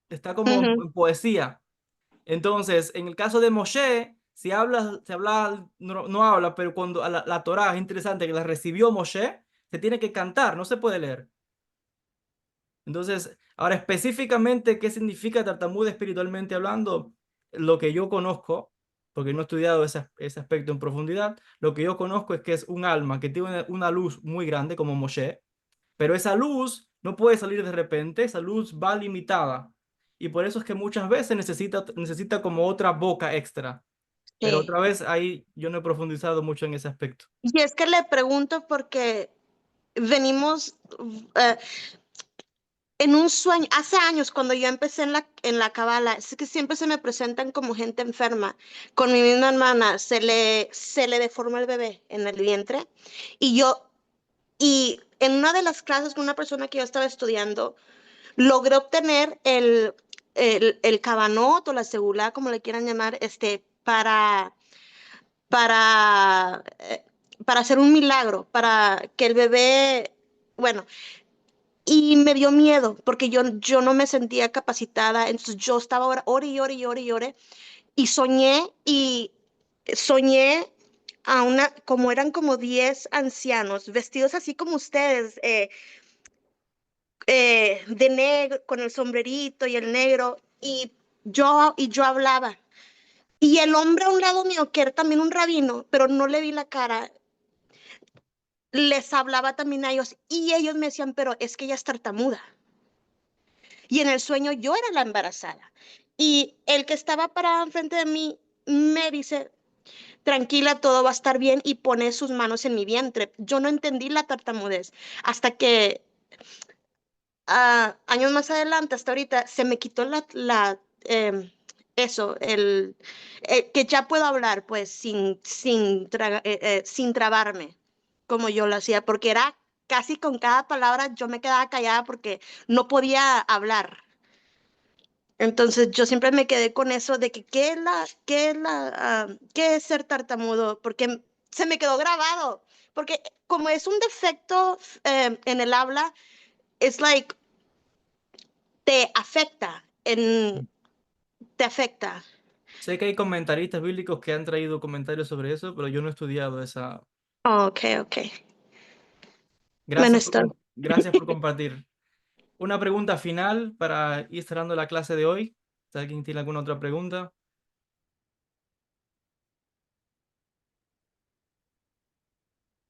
está como Ujú. en poesía. Entonces, en el caso de Moshe, si habla, no habla, pero cuando la Torá es interesante que la recibió Moshe, se tiene que cantar, no se puede leer. Entonces, ahora específicamente, ¿qué significa tartamudo espiritualmente hablando? Lo que yo conozco, porque no he estudiado ese aspecto en profundidad, lo que yo conozco es que es un alma que tiene una luz muy grande como Moshe, pero esa luz no puede salir de repente, esa luz va limitada. Y por eso es que muchas veces necesita como otra boca extra. Pero Sí. otra vez ahí yo no he profundizado mucho en ese aspecto. Y es que le pregunto porque venimos eh, en un sueño, hace años cuando yo empecé en la Kabbalah, es que siempre se me presentan como gente enferma. Con mi misma hermana se le deforma el bebé en el vientre y en una de las clases con una persona que yo estaba estudiando, logré obtener el cabanot o la segula, como le quieran llamar, para, eh, para hacer un milagro, para que el bebé, bueno, y me dio miedo porque yo no me sentía capacitada, entonces yo estaba ore y ore y ore y ore, y soñé como eran como 10 ancianos, vestidos así como ustedes, de negro, con el sombrerito y el negro, y yo hablaba. Y el hombre a un lado mío, que era también un rabino, pero no le vi la cara, les hablaba también a ellos y ellos me decían, pero es que ella es tartamuda. Y en el sueño yo era la embarazada. Y el que estaba parado enfrente de mí me dice, tranquila, todo va a estar bien y pone sus manos en mi vientre. Yo no entendí la tartamudez hasta que años más adelante, hasta ahorita, se me quitó eso, que ya puedo hablar, pues, sin trabarme, como yo lo hacía, porque era casi con cada palabra yo me quedaba callada porque no podía hablar. Entonces yo siempre me quedé con eso de que qué es ser tartamudo, porque se me quedó grabado, porque como es un defecto en el habla, es like te afecta, te afecta. Sé que hay comentaristas bíblicos que han traído comentarios sobre eso, pero yo no he estudiado esa. Oh, ok, ok. Bueno, está. Gracias por compartir. Una pregunta final para ir cerrando la clase de hoy. Si alguien tiene alguna otra pregunta,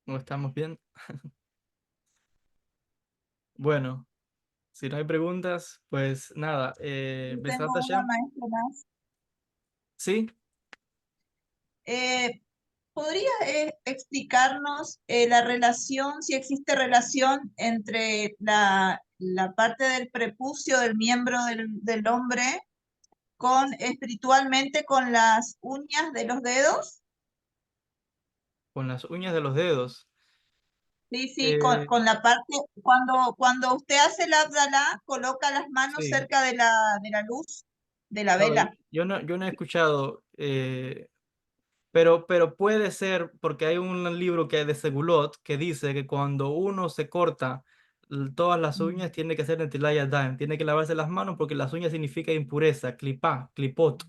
¿no estamos bien? Bueno, si no hay preguntas, pues nada. Yo Besat tengo una Hashem. maestra más. Sí, Eh, ¿podrías explicarnos la relación, si existe relación entre la parte del prepucio del miembro del hombre con espiritualmente con las uñas de los dedos? Con las uñas de los dedos. Sí, sí, Eh, con la parte, cuando usted hace el Abdalá, coloca las manos sí, cerca de la luz de la no, vela. yo no he escuchado, pero puede ser porque hay un libro que es de Segulot que dice que cuando uno se corta todas las uñas tiene que hacer Netilayah Daim, tiene que lavarse las manos porque las uñas significa impureza, clipá, clipot.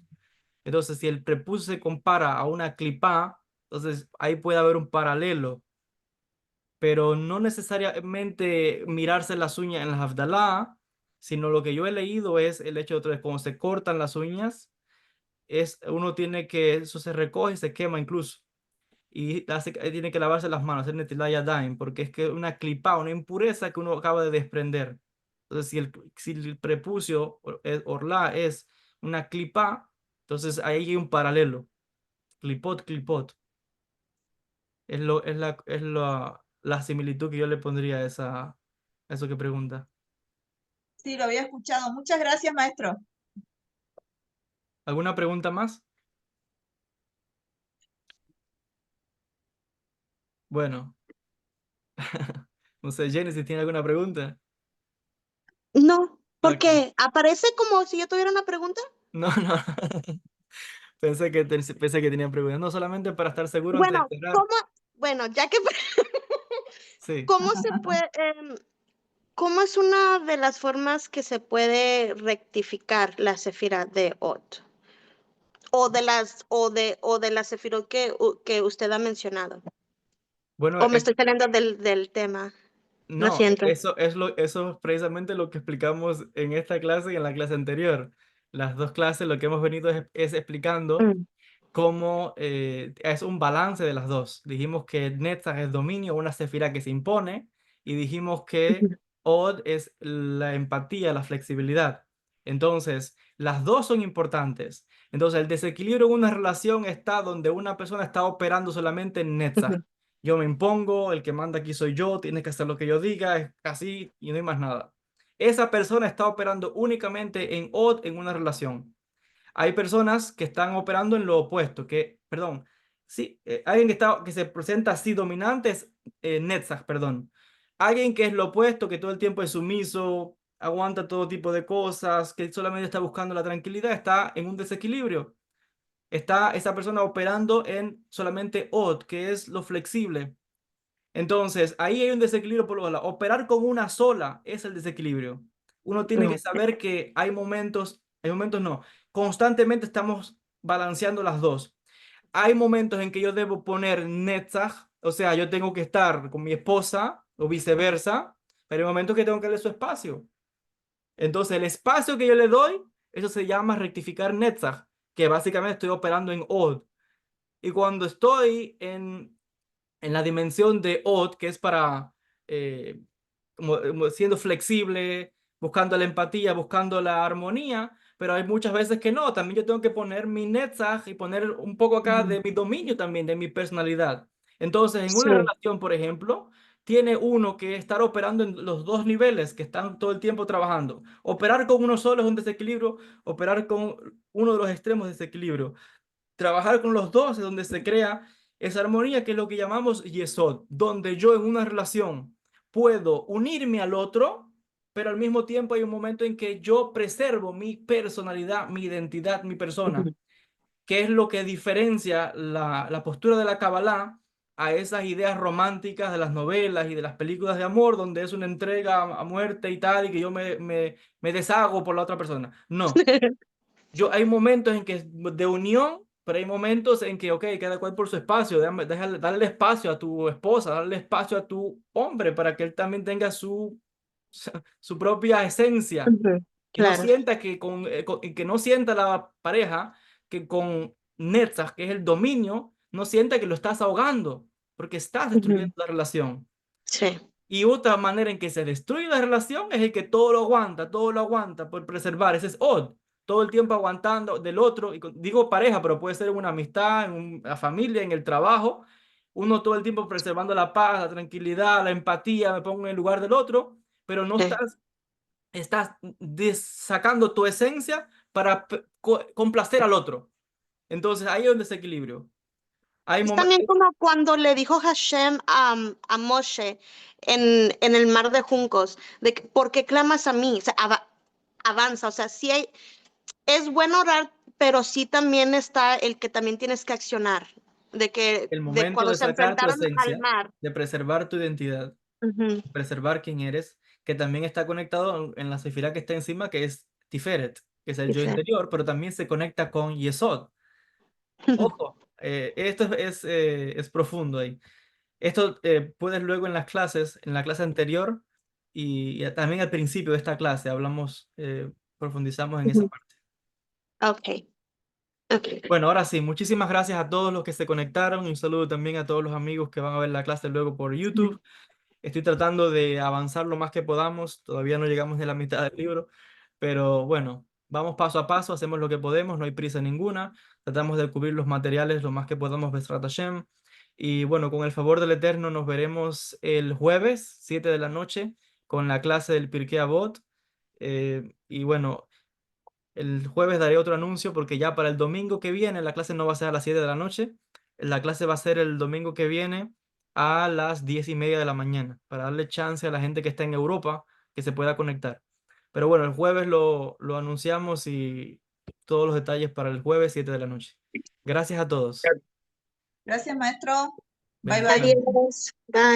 Entonces, si el prepucio se compara a una clipá, entonces ahí puede haber un paralelo, pero no necesariamente mirarse las uñas en las Havdalah, sino lo que yo he leído es el hecho de que cuando se cortan las uñas, uno tiene que, eso se recoge y se quema incluso. Y tiene que lavarse las manos, hacer Netilayah Daim, porque es que una clipa, una impureza que uno acaba de desprender. Entonces, si el prepucio orla es una clipa, entonces ahí hay un paralelo. Clipot, clipot. La similitud que yo le pondría a a eso que pregunta. Sí, lo había escuchado. Muchas gracias, maestro. ¿Alguna pregunta más? Bueno, no sé, Jenny, si tiene alguna pregunta. No, Ok. porque aparece como si yo tuviera una pregunta. No, no. Pensé que tenía preguntas. No, solamente para estar seguro antes de Bueno, cerrar. bueno, ya que, Sí. ¿cómo se puede, cómo es una de las formas que se puede rectificar la sefira de Ot? O de la sefirot que usted ha mencionado. Bueno, O me estoy saliendo del tema. Lo no, siento. eso es precisamente lo que explicamos en esta clase y en la clase anterior. Las dos clases lo que hemos venido es explicando Mm, cómo es un balance de las dos. Dijimos que Netzach es dominio, una sefira que se impone, y dijimos que ujú, Od es la empatía, la flexibilidad. Entonces, las dos son importantes. Entonces, el desequilibrio en una relación está donde una persona está operando solamente en Netzach. ujú, Yo me impongo, el que manda aquí soy yo, tienes que hacer lo que yo diga, es así y no hay más nada. Esa persona está operando únicamente en Od en una relación. Hay personas que están operando en lo opuesto, perdón, sí, alguien que se presenta así dominante es Netzach, perdón. Alguien que es lo opuesto, que todo el tiempo es sumiso, aguanta todo tipo de cosas, que solamente está buscando la tranquilidad, está en un desequilibrio. Está esa persona operando en solamente Od, que es lo flexible. Entonces, ahí hay un desequilibrio por lo lados. Operar con una sola es el desequilibrio. Uno tiene que no, saber que hay momentos no, constantemente estamos balanceando las dos. Hay momentos en que yo debo poner Netzach, o sea, yo tengo que estar con mi esposa o viceversa, pero hay momentos que tengo que darle su espacio. Entonces, el espacio que yo le doy, eso se llama rectificar Netzach, que básicamente estoy operando en Od. Y cuando estoy en la dimensión de Odd, que es para eh, como siendo flexible, buscando la empatía, buscando la armonía, pero hay muchas veces que no. También yo tengo que poner mi netzach y poner un poco acá ujú, de mi dominio también, de mi personalidad. Entonces, en una sí, relación, por ejemplo, tiene uno que estar operando en los dos niveles que están todo el tiempo trabajando. Operar con uno solo es un desequilibrio, operar con uno de los extremos es desequilibrio. Trabajar con los dos es donde se crea esa armonía que es lo que llamamos yesod, donde yo en una relación puedo unirme al otro, pero al mismo tiempo hay un momento en que yo preservo mi personalidad, mi identidad, mi persona, ujú, que es lo que diferencia la postura de la Kabbalah a esas ideas románticas de las novelas y de las películas de amor, donde es una entrega a muerte y tal, y que yo me deshago por la otra persona. No, hay momentos en que es de unión, pero hay momentos en que, ok, cada cual por su espacio, darle espacio a tu esposa, darle espacio a tu hombre para que él también tenga su propia esencia ujú, y no claro. sienta y que no sienta la pareja que con Netzach, que es el dominio, no sienta que lo estás ahogando, porque estás Ujú, destruyendo la relación. sí, Y otra manera en que se destruye la relación es el que todo lo aguanta por preservar. Ese es Od. todo el tiempo aguantando del otro, y digo pareja, pero puede ser en una amistad, en una familia, en el trabajo, uno todo el tiempo preservando la paz, la tranquilidad, la empatía, me pongo en el lugar del otro, pero no Sí. estás sacando tu esencia para complacer al otro. Entonces ahí es un desequilibrio. Hay Es también momentos, como cuando le dijo Hashem a Moshe en el mar de juncos, de que, ¿por qué clamas a mí? O sea, avanza, o sea, sí es bueno orar, pero sí también está el que también tienes que accionar, de que el de momento cuando de se sacar tu enfrentaron al esencia, mar. de preservar tu identidad, Ujú, preservar quién eres, que también está conectado en la sefirá que está encima, que es Tiferet, que es el yo dice. interior, pero también se conecta con Yesod. Ojo, esto es profundo ahí. Esto puedes luego en las clases, en la clase anterior y también al principio de esta clase, profundizamos en esa Ujú. parte. Ok, ok. Bueno, ahora sí, muchísimas gracias a todos los que se conectaron y un saludo también a todos los amigos que van a ver la clase luego por YouTube. Estoy tratando de avanzar lo más que podamos, todavía no llegamos ni a la mitad del libro, pero bueno, vamos paso a paso, hacemos lo que podemos, no hay prisa ninguna, tratamos de cubrir los materiales lo más que podamos, Besrat Hashem, y bueno, con el favor del Eterno nos veremos el jueves, 7 de la noche, con la clase del Pirkei Avot, y bueno, el jueves daré otro anuncio porque ya para el domingo que viene la clase no va a ser a las 7 de la noche, la clase va a ser el domingo que viene a las 10:30 de la mañana para darle chance a la gente que está en Europa que se pueda conectar. Pero bueno, el jueves lo anunciamos y todos los detalles para el jueves 7 de la noche. Gracias a todos. Gracias, maestro. Bye, bye. Bendiciones. Adiós. Bye.